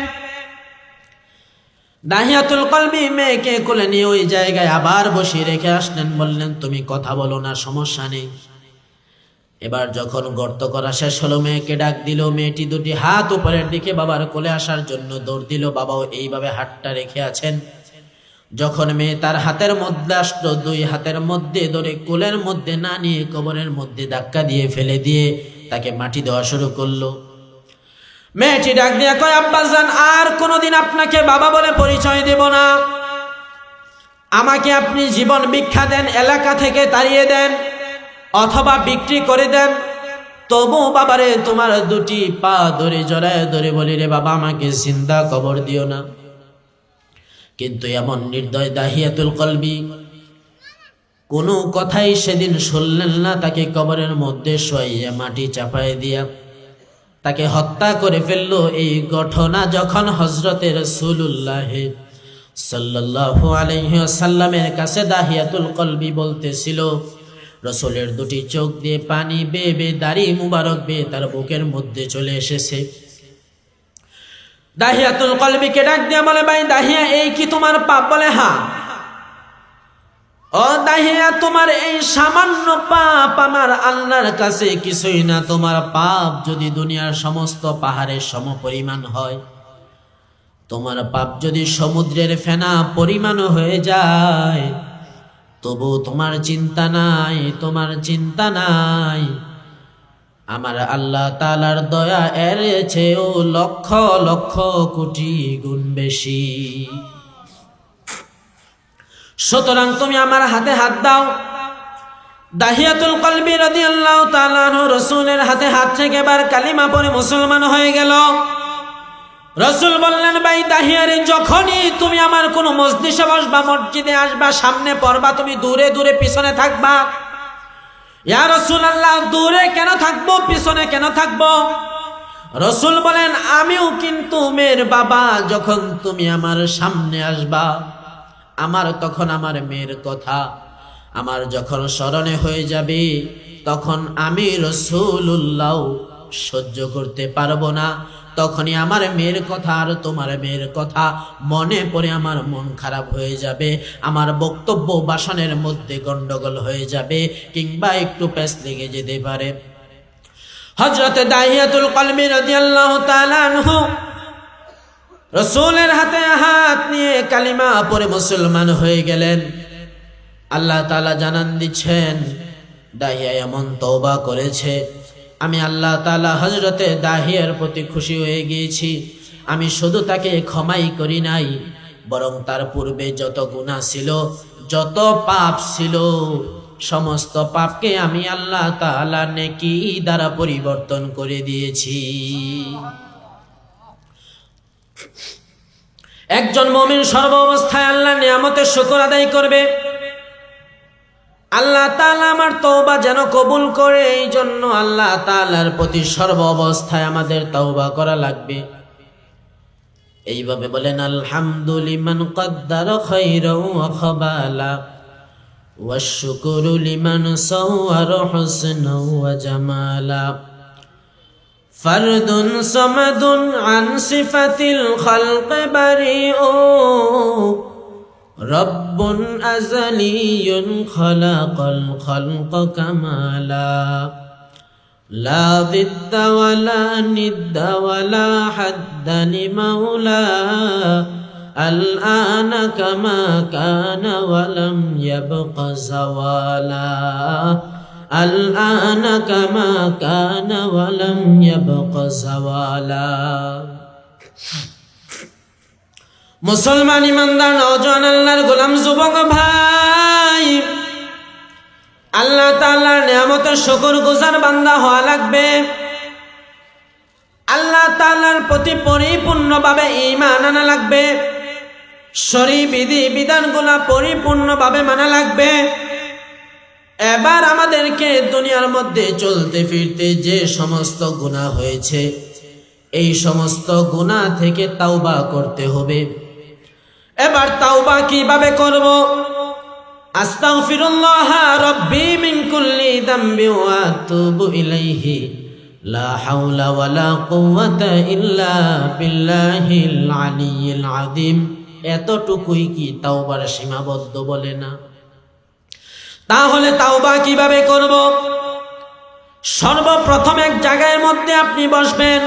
দাহিয়াতুল কলবি মেয়েকে কোলে নিয়ে ওই জায়গায় আবার বসিয়ে রেখে আসলেন। বললেন, তুমি কথা বলো না, সমস্যা নেই। এবার যখন গর্ত করা শেষ হলো, মেয়েকে ডাক দিল। মেয়েটি দুটি হাত উপরের দিকে বাবার কোলে আসার জন্য দৌড় দিল। বাবাও এইভাবে হাতটা রেখে আছেন। যখন মেয়ে তার হাতের মধ্যে আসলো, 2 হাতের মধ্যে ধরে কোলের মধ্যে না নিয়ে কবরের মধ্যে ধাক্কা দিয়ে ফেলে দিয়ে তাকে মাটি দেওয়া শুরু করলো। মেয়েটি ডাক দিয়ে কয়, আব্বাজান, আর কোনোদিন আপনাকে বাবা বলে পরিচয় দেব না। আমাকে আপনি জীবন ভিক্ষা দেন, এলাকা থেকে তাড়িয়ে দেন, অথবা বিক্রি করে দেন, তবু বাবারে তোমার 2টি পা ধরে জড়ায় ধরে বলি, রে বাবা, আমাকে জিন্দা কবর দিও না। কিন্তু এমন নির্দয় দাহিয়াতুল কলবি কোনো কথাই সেদিন শুনলেন না। তাকে কবরের মধ্যে শোয়াইয়া মাটি চাপায় দিয়া তাকে হত্যা করে ফেললো। এই ঘটনা যখন হযরতে রাসূলুল্লাহ সাল্লাল্লাহু আলাইহি ওয়াসাল্লামের কাছে দাহিয়াতুল কলবি বলতেছিল, রাসূলের 2টি চোখ দিয়ে পানি বেয়ে বেয়ে, দাড়ি মুবারক বেয়ে তার বুকের মধ্যে চলে এসেছে। দাহিয়াতুল কলবিকে ডাক দিয়ে বলে, ভাই দাহিয়া, এই কি তোমার পাপ? বলে, হ্যাঁ। ও দাহিয়া, তোমার এই সামান্য পাপ আমার আল্লাহর কাছে কিছুই না। তোমার পাপ যদি দুনিয়ার সমস্ত পাহাড়ের সমপরিমাণ হয়, তোমার পাপ যদি সমুদ্রের ফেনা পরিমাণ হয়ে যায়, তবু তোমার চিন্তা নাই, তোমার চিন্তা নাই। আমার আল্লাহ তাআলার দয়া এর চেয়েও লক্ষ লক্ষ কোটি গুণ বেশি। সুতরাং তুমি আমার হাতে হাত দাও। দাহিয়াতুল কলবি রাদিয়াল্লাহু তাআলা আনহু রাসূলের হাতে হাত থেকে এবার কালিমা পড়ে মুসলমান হয়ে গেল। রাসূল বললেন, ভাই দাহিয়ারে, যখনই তুমি আমার কোনো মজলিসে বসবা, মসজিদে আসবা, সামনে পড়বা, তুমি দূরে দূরে পিছনে থাকবা। ইয়া রাসূলুল্লাহ, দূরে কেন থাকবো, পিছনে কেন থাকবো? রাসূল বলেন, আমিও কিন্তু মেয়ের বাবা। যখন তুমি আমার সামনে আসবা, আমার তখন আমার মেয়ের কথা আমার যখন স্মরণে হয়ে যাবে, তখন আমি রাসূলুল্লাহ সহ্য করতে পারবো না। তখনই আমার মেয়ের কথা আর তোমার মেয়ের কথা মনে পড়ে আমার মন খারাপ হয়ে যাবে, আমার বক্তব্য ভাষণের মধ্যে গন্ডগোল হয়ে যাবে, কিংবা একটু প্যাঁচ লেগে যেতে পারে। হযরত দাহিয়াতুল কলবি রাদিয়াল্লাহু তাআলা আনহু রাসূলের হাতে হাত নিয়ে কালিমা পড়ে মুসলমান হয়ে গেলেন। আল্লাহ তাআলা জানান দিচ্ছেন, দাহিয়া এমন তওবা করেছে, আমি আল্লাহ তাআলা হযরতে দাহিয়ার প্রতি খুশি হয়ে গিয়েছি। আমি শুধু তাকে ক্ষমাই করি নাই, বরং তার পূর্বে যত গুনাহ ছিল, যত পাপ ছিল, সমস্ত পাপকে আমি আল্লাহ তাআলা নেকি দ্বারা পরিবর্তন করে দিয়েছি। একজন মুমিন সর্ব অবস্থায় আল্লাহর নিয়ামতের শুকর আদায় করবে। আল্লাহ তাআলা আমার তওবা যেন কবুল করে, এই জন্য আল্লাহ তাআলার প্রতি সর্ব অবস্থায় আমাদের তওবা করা লাগবে। এইভাবে বলেন, আলহামদুলিমান কদ্দারা খায়রাও ওয়া খাবালা ওয়াশ শুকরু লিমান সাওয়ারা হুসনাও ওয়া জামালা ফারদুন সামাদুন আন সিফাতিল খালক বারিউ রব্বুন আযালিয়ুন খালাকাল খালকা কামালা লা যিদ্দা ওয়ালা নিদ্দা ওয়ালা হাদ্দা লিমাওলা আল আনা কামা কানা ওয়ালাম ইয়াবকা যাওয়ালা আল আনা কামা কানা ওয়ালাম ইয়াবকা যাওয়ালা। মুসলমান ইমানদার নওজোয়ান আল্লাহর গোলাম যুবক ভাই, আল্লাহ তাআলার নিয়ামতের শুকরগুজার বান্দা হওয়া লাগবে। আল্লাহ তাআলার প্রতি পরিপূর্ণভাবে ঈমান আনা লাগবে। শরীয়ত বিধি বিধানগুলো পরিপূর্ণভাবে মানা লাগবে। এবার আমাদেরকে দুনিয়ার মধ্যে চলতে ফিরতে যে সমস্ত গুনাহ হয়েছে, এই সমস্ত গুনাহ থেকে তাওবা করতে হবে। এবার তাওবা কিভাবে করব? আস্তাগফিরুল্লাহ রাব্বি মিন কুল্লি যামবি ওয়া আতুবু ইলাইহি লা হাওলা ওয়ালা কুওয়াতা ইল্লা বিল্লাহিল আলিয়্যিল আযীম। এতটুকুই কি তাওবার সীমাবদ্ধ বলে না? তাহলে তাওবা কিভাবে করব? সর্বপ্রথম এক জায়গার মধ্যে আপনি বসবেন।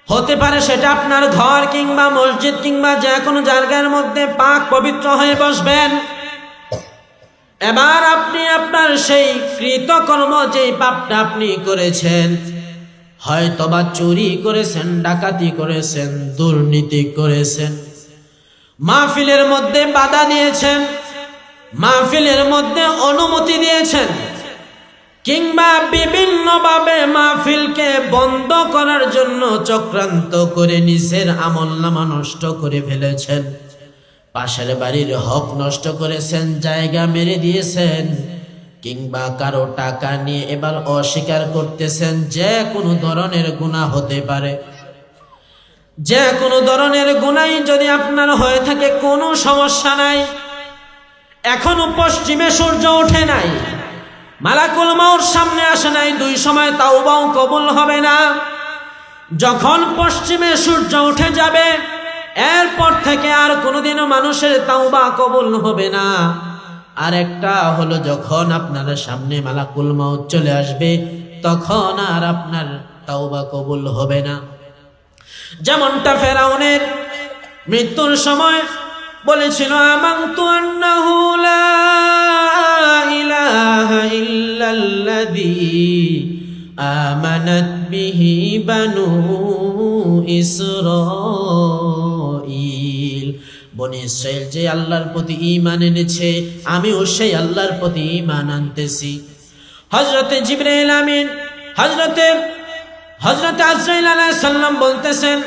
হতে পারে সেটা আপনার ঘর কিংবা মসজিদ কিংবা যে কোনো জায়গার মধ্যে পাক পবিত্র হয়ে বসবেন। এবার আপনি আপনার সেই কৃতকর্ম, যেই পাপটা আপনি করেছেন, হয়তোবা চুরি করেছেন, ডাকাতি করেছেন, দুর্নীতি করেছেন, মাহফিলের মধ্যে বাধা দিয়েছেন, মাহফিলের মধ্যে অনুমতি দিয়েছেন, কিংবা বিভিন্নভাবে মাহফিলকে বন্ধ করার জন্য চক্রান্ত করে নিজের আমলনামা নষ্ট করে ফেলেছেন, পাশের বাড়ির হক নষ্ট করেছেন, জায়গা মেরে দিয়েছেন, কিংবা কারো টাকা নিয়ে এবার অস্বীকার করতেছেন। যে কোনো ধরনের গুনাহ হতে পারে। যে কোনো ধরনের গুনাহই যদি আপনার হয়ে থাকে, কোনো সমস্যা নাই। এখনো পশ্চিমে সূর্য ওঠে নাই, মালাকুল মউত সামনে আসে নাই, দুই সময় তাওবাও কবুল হবে না। যখন পশ্চিমে সূর্য উঠে যাবে, এরপর থেকে আর কোনোদিনও মানুষের তাওবা কবুল হবে না। আর একটা হলো, যখন আপনার সামনে মালাকুল মউত চলে আসবে, তখন আর আপনার তাওবা কবুল হবে না। যেমনটা ফেরাউনের মৃত্যুর সময় বলেছিল, আমানতু আন্নাহু লা ইলাহা ইল্লাল্লাযী আমানাত বিহি বানু ইসরাঈল। বনি ইসরাইল যে আল্লাহর প্রতি ঈমান এনেছে, আমিও সেই আল্লাহর প্রতি ঈমান আনতেছি। হযরতে জিবরাইল আমিন হযরতে আজরাইল আলাইহিস সালাম বলতেছেন,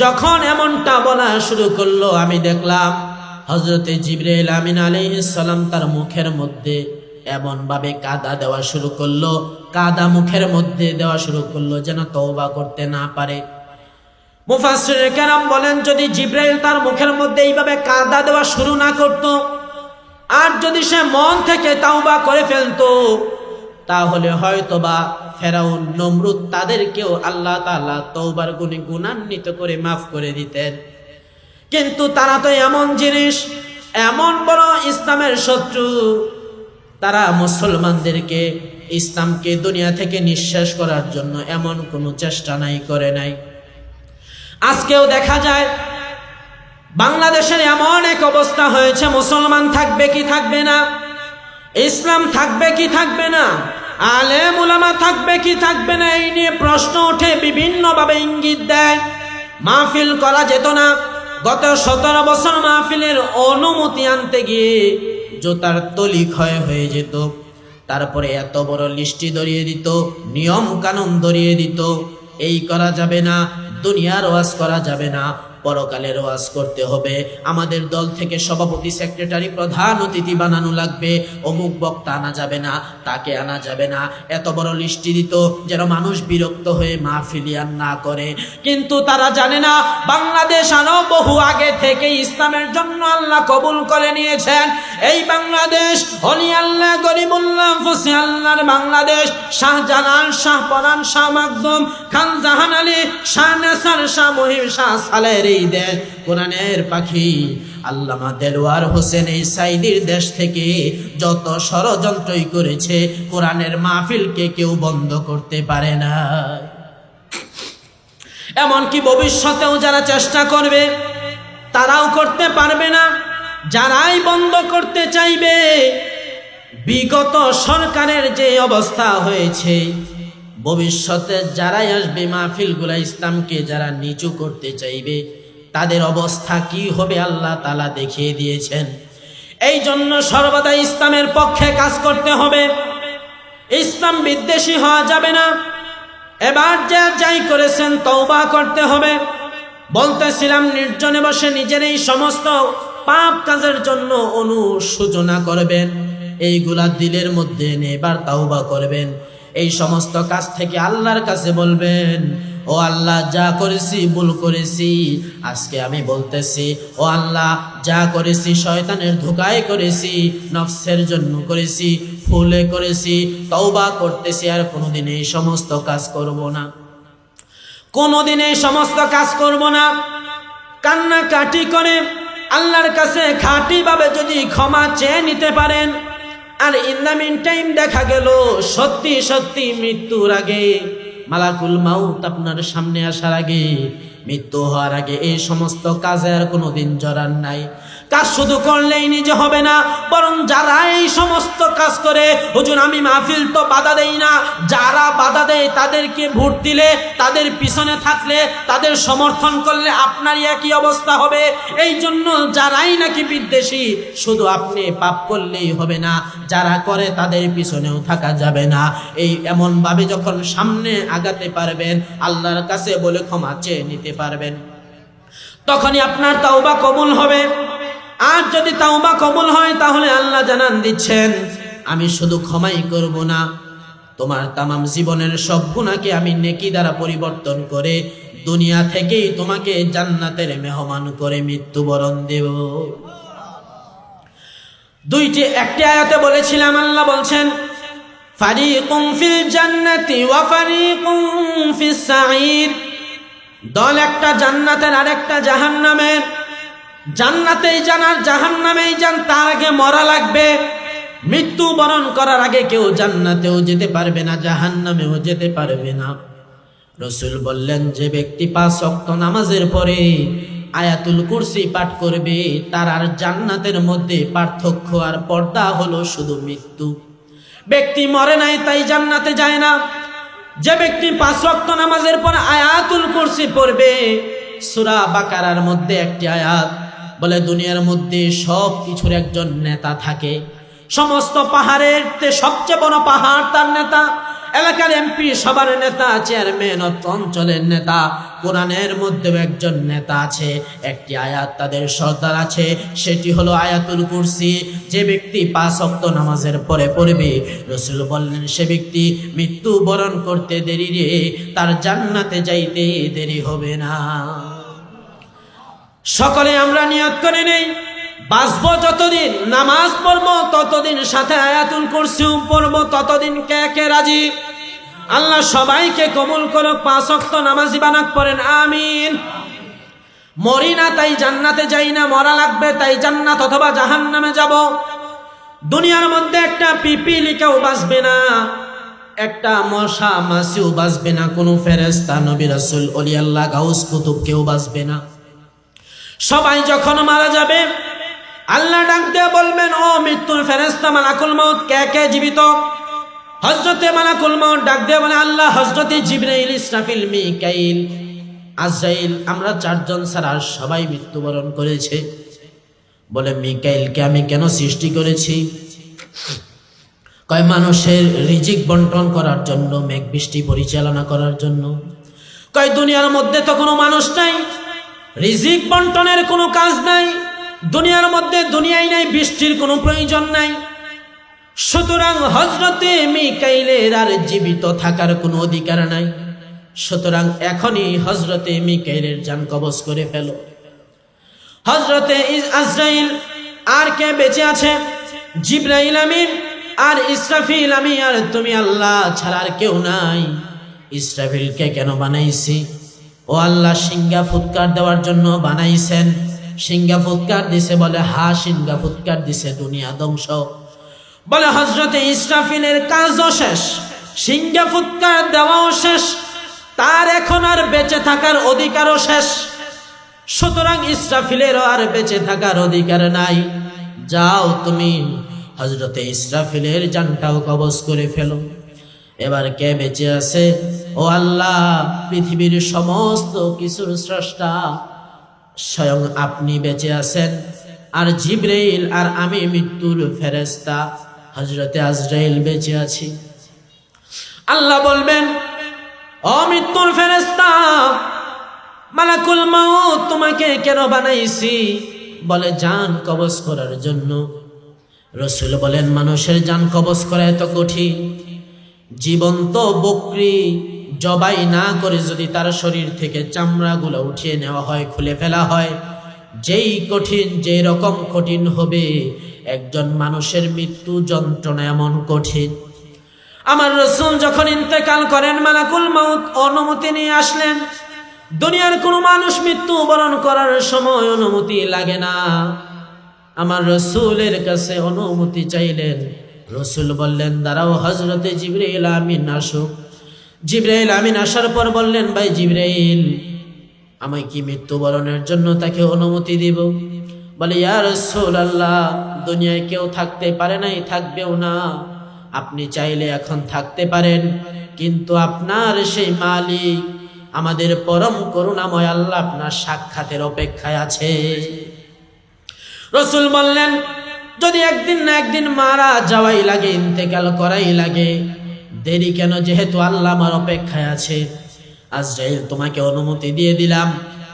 যখন এমনটা বলা শুরু করলো, আমি দেখলাম হযরতে জিবরাইল আমিন আলাইহিস সালাম তার মুখের মধ্যে এমন ভাবে কাদা দেওয়া শুরু করলো, কাদা মুখের মধ্যে দেওয়া শুরু করলো যেন তওবা করতে না পারে। মুফাসসিরে কেরাম বলেন, যদি জিবরাইল তার মুখের মধ্যে এইভাবে কাদা দেওয়া শুরু না করত, আর যদি সে মন থেকে তওবা করে ফেলতো, তাহলে হয়তোবা ফেরাউন, নমরুদ তাদেরকেও আল্লাহ তাআলা তওবার গুণে গুণান্বিত করে মাফ করে দিতেন। কিন্তু তারা তো এমন জিনিস, এমন বড় ইসলামের শত্রু, তারা মুসলমানদেরকে, ইসলামকে দুনিয়া থেকে নিঃশেষ করার জন্য এমন কোনো চেষ্টা করে নাই। আজকেও দেখা যায় বাংলাদেশের এমন এক অবস্থা হয়েছে, মুসলমান থাকবে কি থাকবে না, ইসলাম থাকবে কি থাকবে না, আলেম উলামা থাকবে কি থাকবে না, এই নিয়ে প্রশ্ন ওঠে, বিভিন্নভাবে ইঙ্গিত দেয়। মাহফিল করা যেত না। গত 17 বছর মাহফিলের অনুমতি আনতে গিয়ে জুতার তলি ক্ষয় হয়ে যেত। তারপরে এত বড় লিস্টি ধরিয়ে দিত, নিয়ম কানুন ধরিয়ে দিত, এই করা যাবে না, দুনিয়ার ওয়াজ করা যাবে না, পরকালের ওয়াজ করতে হবে, আমাদের দল থেকে সভাপতি, সেক্রেটারি, প্রধান অতিথি বানানো লাগবে, অমুক বক্তা আনা যাবে না, তাকে আনা যাবে না, এত বড় লিস্টি দিত যেন মানুষ বিরক্ত হয়ে মাহফিলিয়ান না করে। কিন্তু তারা জানে না, বাংলাদেশ আরো বহু আগে থেকে ইসলামের জন্য আল্লাহ কবুল করে নিয়েছেন। এই বাংলাদেশ অলি আল্লাহ, গরিবুল্লাহ, ফসি আল্লাহর বাংলাদেশ। শাহজালাল, শাহ পরান, শাহ মাকদুম, খান জাহান আলী, শাহ নেসার, শাহ মহিম, শাহ সালের এই দেশ, কোরআনের পাখি আল্লামা দেলওয়ার হোসেন এই সাইদির দেশ থেকে যত ষড়যন্ত্রই করেছে, কোরআনের মাহফিলকে কেউ বন্ধ করতে পারে না। এমনকি ভবিষ্যতেও যারা চেষ্টা করবে তারাও করতে পারবে না। যারাই বন্ধ করতে চাইবে, বিগত সরকারের যে অবস্থা হয়েছে, ভবিষ্যতে যারাই আসবে মাহফিলগুলা ইসলামকে যারা নিচু করতে চাইবে, তাদের অবস্থা কি হবে আল্লাহ তাআলা দেখিয়ে দিয়েছেন। এই জন্য সর্বদা ইসলামের পক্ষে কাজ করতে হবে, ইসলাম বিদ্বেষী হওয়া যাবে না। এবার যে যাই করেছেন তওবা করতে হবে। বলতেছিলাম, নির্জনে বসে নিজের এই সমস্ত পাপ কাজের জন্য অনুশোচনা করবেন, এইগুলা দিলের মধ্যে এনে এবার তওবা করবেন। এই সমস্ত কাজ থেকে আল্লাহর কাছে বলবেন, ও আল্লাহ, যা করেছি ভুল করেছি, আজকে আমি বলতেছি, ও আল্লাহ, যা করেছি শয়তানের ধোঁকায় করেছি, নফসের জন্য করেছি, ভুলে করেছি, তওবা করতেছি, আর কোনোদিন এই সমস্ত কাজ করব না, কোনোদিন এই সমস্ত কাজ করব না। কান্নাকাটি করে আল্লাহর কাছে খাঁটিভাবে যদি ক্ষমা চেয়ে নিতে পারেন, আর ইন দ্য মিন টাইম দেখা গেল সত্যি সত্যি মৃত্যুর আগে, মালাকুল মাউত আপনার সামনে আসার আগে, মৃত্যু হওয়ার আগে এই সমস্ত কাজে আর কোনোদিন জড়ান নাই। কাজ শুধু করলেই নিজে হবে না, বরং যারা এই সমস্ত কাজ করে, হুজুর আমি মাহফিল তো বাধা দেই না, যারা বাধা দেয় তাদেরকে ভোট দিলে, তাদের পিছনে থাকলে, তাদের সমর্থন করলে আপনারই একই অবস্থা হবে। এই জন্য যারাই নাকি বিদ্বেষী, শুধু আপনি পাপ করলেই হবে না, যারা করে তাদের পিছনেও থাকা যাবে না। এই এমনভাবে যখন সামনে আগাতে পারবেন, আল্লাহর কাছে বলে ক্ষমা চেয়ে নিতে পারবেন, তখনই আপনার তাওবা কবুল হবে। আর যদি তাওবা কবুল হয়, তাহলে আল্লাহ জানান দিচ্ছেন, আমি শুধু ক্ষমাই করব না, তোমার তামাম জীবনের সব গুনাহকে আমি নেকি দ্বারা পরিবর্তন করে দুনিয়া থেকেই তোমাকে জান্নাতের মেহমান করে মৃত্যুবরণ দেব। একটি আয়াতে বলেছিলাম, আল্লাহ বলছেন, ফারিকুম ফিল জান্নাতি ওয়া ফারিকুম ফিস সাঈর। দল একটা জান্নাতের, আরেকটা জাহান্নামের। জান্নাতেই যান আর জাহান্নামেই যান, তার আগে মরা লাগবে। মৃত্যু বরণ করার আগে কেউ জান্নাতেও যেতে পারবে না, জাহান্নামেও যেতে পারবে না। রাসূল বললেন, যে ব্যক্তি 5 ওয়াক্ত নামাজের পরে আয়াতুল কুরসি পাঠ করবে, তার আর জান্নাতের মধ্যে পার্থক্য আর পর্দা হলো শুধু মৃত্যু। ব্যক্তি মরে নাই তাই জান্নাতে যায় না, যে ব্যক্তি 5 ওয়াক্ত নামাজের পর আয়াতুল কুরসি পড়বে, সূরা বাকারার মধ্যে একটি আয়াত বলে দুনিয়ার মধ্যে সব কিছুর একজন নেতা থাকে, সমস্ত পাহাড়ের সবচেয়ে বড় পাহাড় তার নেতা, এলাকার এমপি সবার নেতা, চেয়ারম্যান অঞ্চলের নেতা, কোরআনের মধ্যে একজন নেতা আছে, একটি আয়াত তাদের সর্দার আছে, সেটি হলো আয়াতুল কুরসি। যে ব্যক্তি 5 ওয়াক্ত নামাজের পরে পড়বে, রাসূল বললেন সে ব্যক্তি মৃত্যুবরণ করতে দেরি রে, তার জান্নাতে যাইতে দেরি হবে না। সকলে আমরা নিয়ত করে নেই, বাঁচবো যতদিন নামাজ পড়বো ততদিন, সাথে আয়াতুল কুরসিও পড়বো ততদিন। কে কে রাজি? আল্লাহ সবাইকে কবুল করুক, 5 ওয়াক্ত নামাজি বানাক, পড়েন আমিন। মরি না তাই জান্নাতে যাই না, মরা লাগবে তাই জান্নাত অথবা জাহান্নামে যাব। দুনিয়ার মধ্যে একটা পিপিলিকাও বাঁচবে না, একটা মশা মাছিও বাঁচবে না, কোনো ফেরেশতা নবী রাসূল ওলি আল্লাহ গাউস কুতুব কেউ বাঁচবে না। সবাই যখন মারা যাবে, আল্লাহ ডাক দিয়ে বলবেন, ও মৃত্যুর ফেরেশতা মালাকুল মউত, কে কে জীবিত? হযরতে মালাকুল মউত ডাক দিয়ে বলে, আল্লাহ, হযরতে জিবরাইল, ইসরাফিল, মিকাইল, আজরাইল, আমরা 4 জন ছাড়া সবাই মৃত্যুবরণ করেছে। বলে, মিকাইলকে আমি কেন সৃষ্টি করেছি? কয়, মানুষের রিজিক বন্টন করার জন্য, মেঘ বৃষ্টি পরিচালনা করার জন্য। কয়, দুনিয়ার মধ্যে তো কোনো মানুষ নাই, রিজিক বন্টনের কোনো কাজ নাই, দুনিয়ার মধ্যে দুনিয়ায় নাই, বৃষ্টির কোনো প্রয়োজন নাই, সুতরাং হযরতে মিকাইলের আর জীবিত থাকার কোনো অধিকার নাই। সুতরাং এখনই হযরতে মিকাইলের জান কবজ করে ফেলো। হযরতে আজরাইল আর কে বেঁচে আছে? জিবরাইল আমিন আর ইসরাফিল আমিন, আর তুমি আল্লাহ ছাড়া আর কেউ নাই। ইসরাফিলকে কেন বানাইছি? ও আল্লাহ, সিংহা ফুৎকার দেওয়ার জন্য বানাইছেন। সিংহা ফুৎকার দিছে, বলে হা, সিংহা ফুৎকার দিছে, দুনিয়া ধ্বংস। বলে হযরতে ইসরাফিলের কাজও শেষ, সিংহা ফুৎকার দেওয়াও শেষ, তার এখন আর বেঁচে থাকার অধিকারও শেষ। সুতরাং ইসরাফিলেরও আর বেঁচে থাকার অধিকার নাই। যাও, তুমি হযরতে ইসরাফিলের জানটাও কবজ করে ফেলো। এবার কে বেঁচে আছে? ও আল্লাহ, পৃথিবীর সমস্ত কিছুর স্রষ্টা স্বয়ং আপনি বেঁচে আছেন, আর জিবরাইল আর আমি মৃত্যুর ফেরেশতা হযরতে আজরাইল বেঁচে আছি। আল্লাহ বলবেন, ও মৃত্যুর ফেরেশতা মালাকুল মউত, তোমাকে কেন বানাইছি? বলে, জান কবজ করার জন্য। রাসূল বলেন, মানুষের জান কবজ করা এত কঠিন? জীবন্ত বকরি জবাই না করে যদি তার শরীর থেকে চামড়াগুলো উঠিয়ে নেওয়া হয়, খুলে ফেলা হয়, যেই কঠিন, যেই রকম কঠিন হবে, একজন মানুষের মৃত্যু যন্ত্রণা এমন কঠিন। আমার রাসূল যখন ইন্তেকাল করেন, মালাকুল মউত অনুমতি নিয়ে আসলেন। দুনিয়ার কোনো মানুষ মৃত্যু বরণ করার সময় অনুমতি লাগে না, আমার রাসূলের কাছে অনুমতি চাইলেন। রাসূল বললেন, দাঁড়াও, হযরতে জিবরাইল আমিন আসুক। জিবরাইল আমিন আসার পর বললেন, ভাই জিবরাইল, আমি কি মৃত্যুবরণের জন্য তাকে অনুমতি দিব? বলে, ইয়া রাসূলুল্লাহ, দুনিয়ায় কেউ থাকতে পারে নাই, থাকবেও না। আপনি চাইলে এখন থাকতে পারেন, কিন্তু আপনার সেই মালিক আমাদের পরম করুণাময় আল্লাহ আপনার সাক্ষাতের অপেক্ষায় আছে। রাসূল বললেন, যদি একদিন না একদিন মারা যাওয়াই লাগে, ইন্তেকাল করাই লাগে, দেরি কেন? যেহেতু আল্লাহ আমার অপেক্ষায় আছে। আজরাইল, তোমাকে অনুমতি দিয়ে দিলাম।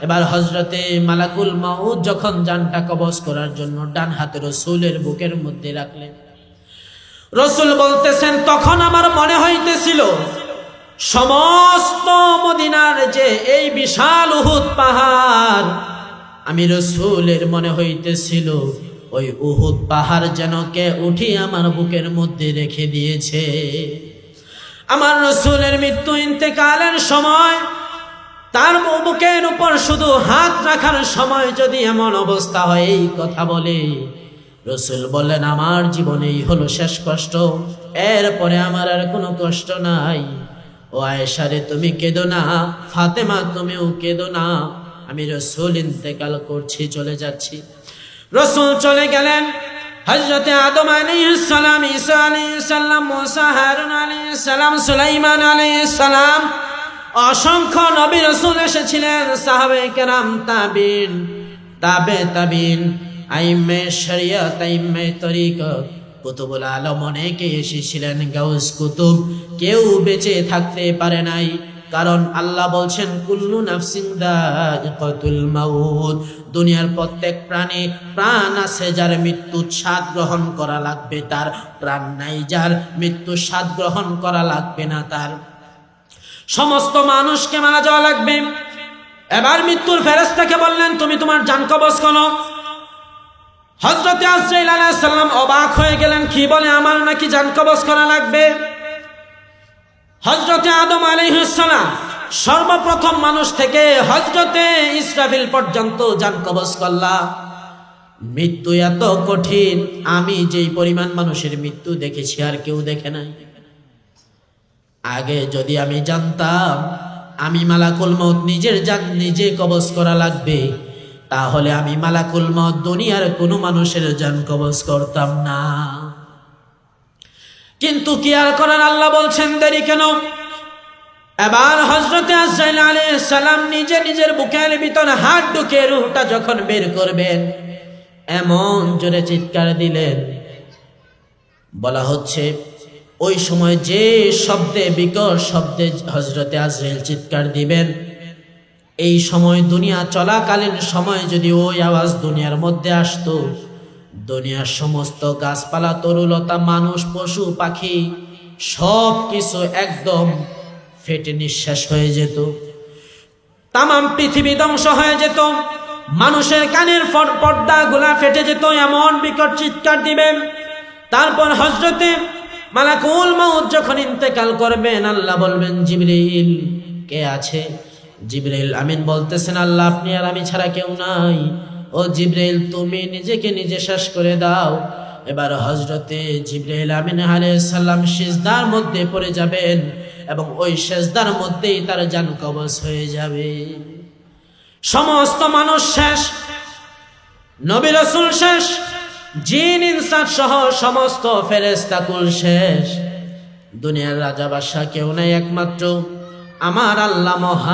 এবার হযরতে মালাকুল মউত যখন জানটা কবজ করার জন্য ডান হাতে রাসূলের বুকের মধ্যে রাখলেন, রাসূল বলতেছেন, তখন আমার মনে হইতেছিল সমস্ত মদিনার যে এই বিশাল উহুদ পাহাড়, আমি রাসূলের মনে হইতেছিল ওই উহুদ পাহাড় যেন কে উঠি আমার বুকের মধ্যে রেখে দিয়েছে। আমার রাসূলের মৃত্যু ইন্তেকালের সময় তার বুকের উপর শুধু হাত রাখার সময় যদি এমন অবস্থা হয়, এই কথা বলে রাসূল বললেন, আমার জীবনেই হলো শেষ কষ্ট, এরপরে আমার আর কোনো কষ্ট নাই। ও আয়েশা রে, তুমি কেঁদো না, ফাতেমা তুমিও কেঁদো না, আমি রাসূল ইন্তেকাল করছি, চলে যাচ্ছি। রাসূল চলে গেলেন। হযরত আদম আলাইহিস সালাম, ঈসা আলাইহিস সালাম, মুসা, হারুন আলাইহিস সালাম, সুলাইমান আলাইহিস সালাম, অসংখ্য নবী রাসূল এসেছিলেন। সাহাবায়ে কেরাম, তাবিন, তাবে তাবিন, আইম্মে শরিয়ত, আইম্মে তরিকত, কুতুবুল আলম অনেকে এসেছিলেন। গাউস কুতুব কেউ বেঁচে থাকতে পারে নাই, কারণ আল্লাহ বলছেন কুল্লু নাফসিন যায়িকাতুল মাউত, দুনিয়ার প্রত্যেক প্রাণ আছে যার মৃত্যুর স্বাদ গ্রহণ করা লাগবে তার, প্রাণ নাই যার মৃত্যুর স্বাদ গ্রহণ করা লাগবে না তার। সমস্ত মানুষকে মারা যাওয়া লাগবে। এবার মৃত্যুর ফেরেশতাকে বললেন তুমি তোমার জান কবজ করো। হযরত আজরাইল আলাইহিস সালাম অবাক হয়ে গেলেন, কি বলে আমার নাকি জান কবজ করা লাগবে? হযরত আদম আলাইহিস সালাম সর্বপ্রথম মানুষ থেকে হযরতে ইসরাফিল পর্যন্ত জান কবজ করলা। মৃত্যু এত কঠিন, আমি যেই পরিমাণ মানুষের মৃত্যু দেখেছি আর কেউ দেখে নাই। আগে যদি আমি জানতাম আমি মালাকুল মউত নিজের জান নিজে কবজ করা লাগবে, তাহলে আমি মালাকুল মউত দুনিয়ার কোনো মানুষের জান কবজ করতাম না। কিন্তু কি আর করার, আল্লাহ বলছেন দেরি কেন? এবার হযরতে আজরাইল আলাইহিস সালাম নিজে নিজের বুকের ভিতরে হাত ঢুকে রূহটা যখন বের করবেন, এমন জোরে চিৎকার দিলেন, বলা হচ্ছে ওই সময় যে শব্দে, বিকট শব্দে হযরতে আজরাইল চিৎকার দিবেন, এই সময় দুনিয়া চলাকালীন সময় যদি ওই আওয়াজ দুনিয়ার মধ্যে আসতো, দুনিয়ার সমস্ত গাছপালা, তরুলতা, মানুষ, পশু, পাখি সব কিছু একদম ফেটে নিঃশ্বাস হয়ে যেত। তামাম পৃথিবী ধ্বংস হয়ে যেত। মানুষের কানের পর্দাগুলা ফেটে যেত, এমন বিকট চিৎকার দিবেন। তারপর হযরতে মালাকুল মউত যখন ইন্তেকাল করবেন, আল্লাহ বলবেন জিবরাইল কে আছে? জিবরাইল আমিন বলতেছেন আল্লাহ আপনি আর আমি ছাড়া কেউ নাই। ও জিবরাইল তুমি নিজেকে নিজে শেষ করে দাও। এবার হযরতে জিবরাইল আমিন আলাইহিস সালাম সিজদার মধ্যে পড়ে যাবেন এবং ওই সিজদার মধ্যেই তার জান কবজ হয়ে যাবে। সমস্ত মানুষ শেষ, নবী রাসূল শেষ, জিন ইনসান সহ সমস্ত ফেরেশতা কুল শেষ। দুনিয়ার রাজা বাদশাহ কেউ নাই, একমাত্র আমার আল্লাহ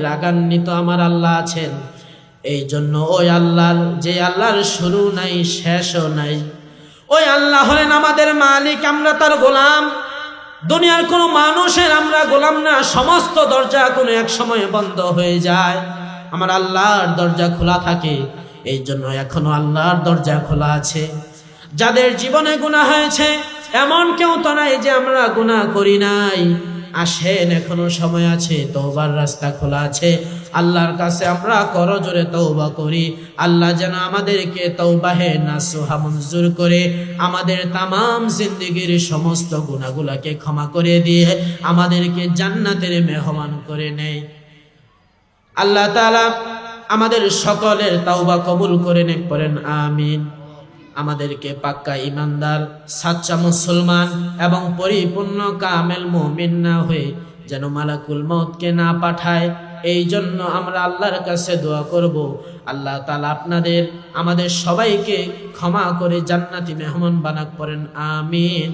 রাগান্বিত আমার আল্লাহ আছেন। এই জন্য ওই আল্লাহর, যে আল্লাহর শুরু নাই শেষও নাই, ওই আল্লাহ হলেন আমাদের মালিক, আমরা তার গোলাম। দুনিয়ার কোনো মানুষের আমরা গোলাম না। সমস্ত দরজা কোনো এক সময় বন্ধ হয়ে যায়, আমার আল্লাহর দরজা খোলা থাকে। এই জন্য এখনো আল্লাহর দরজা খোলা আছে। যাদের জীবনে গুনাহ হয়েছে, এমন কেউ তো নাই যে আমরা গুনাহ করি নাই। আসেন, এখনো সময় আছে, তওবার রাস্তা খোলা আছে। আল্লাহর কাছে আমরা করজোরে তওবা করি। আল্লাহ যেন আমাদেরকে তওবাহে নাসুহা মঞ্জুর করে আমাদের তামাম জিন্দেগীর সমস্ত গুনাহগুলোকে ক্ষমা করে দিয়ে আমাদেরকে জান্নাতের মেহমান করে নেয়। আল্লাহ তাআলা আমাদের সকলের তওবা কবুল করে নেন, করেন আমিন। আমাদেরকে পাক্কা ঈমানদার, সাচ্চা মুসলমান এবং পরিপূর্ণ কামেল মুমিন না হয়ে যেন মালাকুল মউতকে না পাঠায়, এই জন্য আমরা আল্লাহর কাছে দোয়া করব। আল্লাহ তাআলা আপনাদের আমাদের সবাইকে ক্ষমা করে জান্নাতি মেহমান বানাক, করেন আমিন।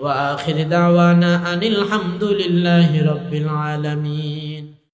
ওয়া আখির দাওয়ানা আনিল হামদুলিল্লাহি রাব্বিল আলামিন।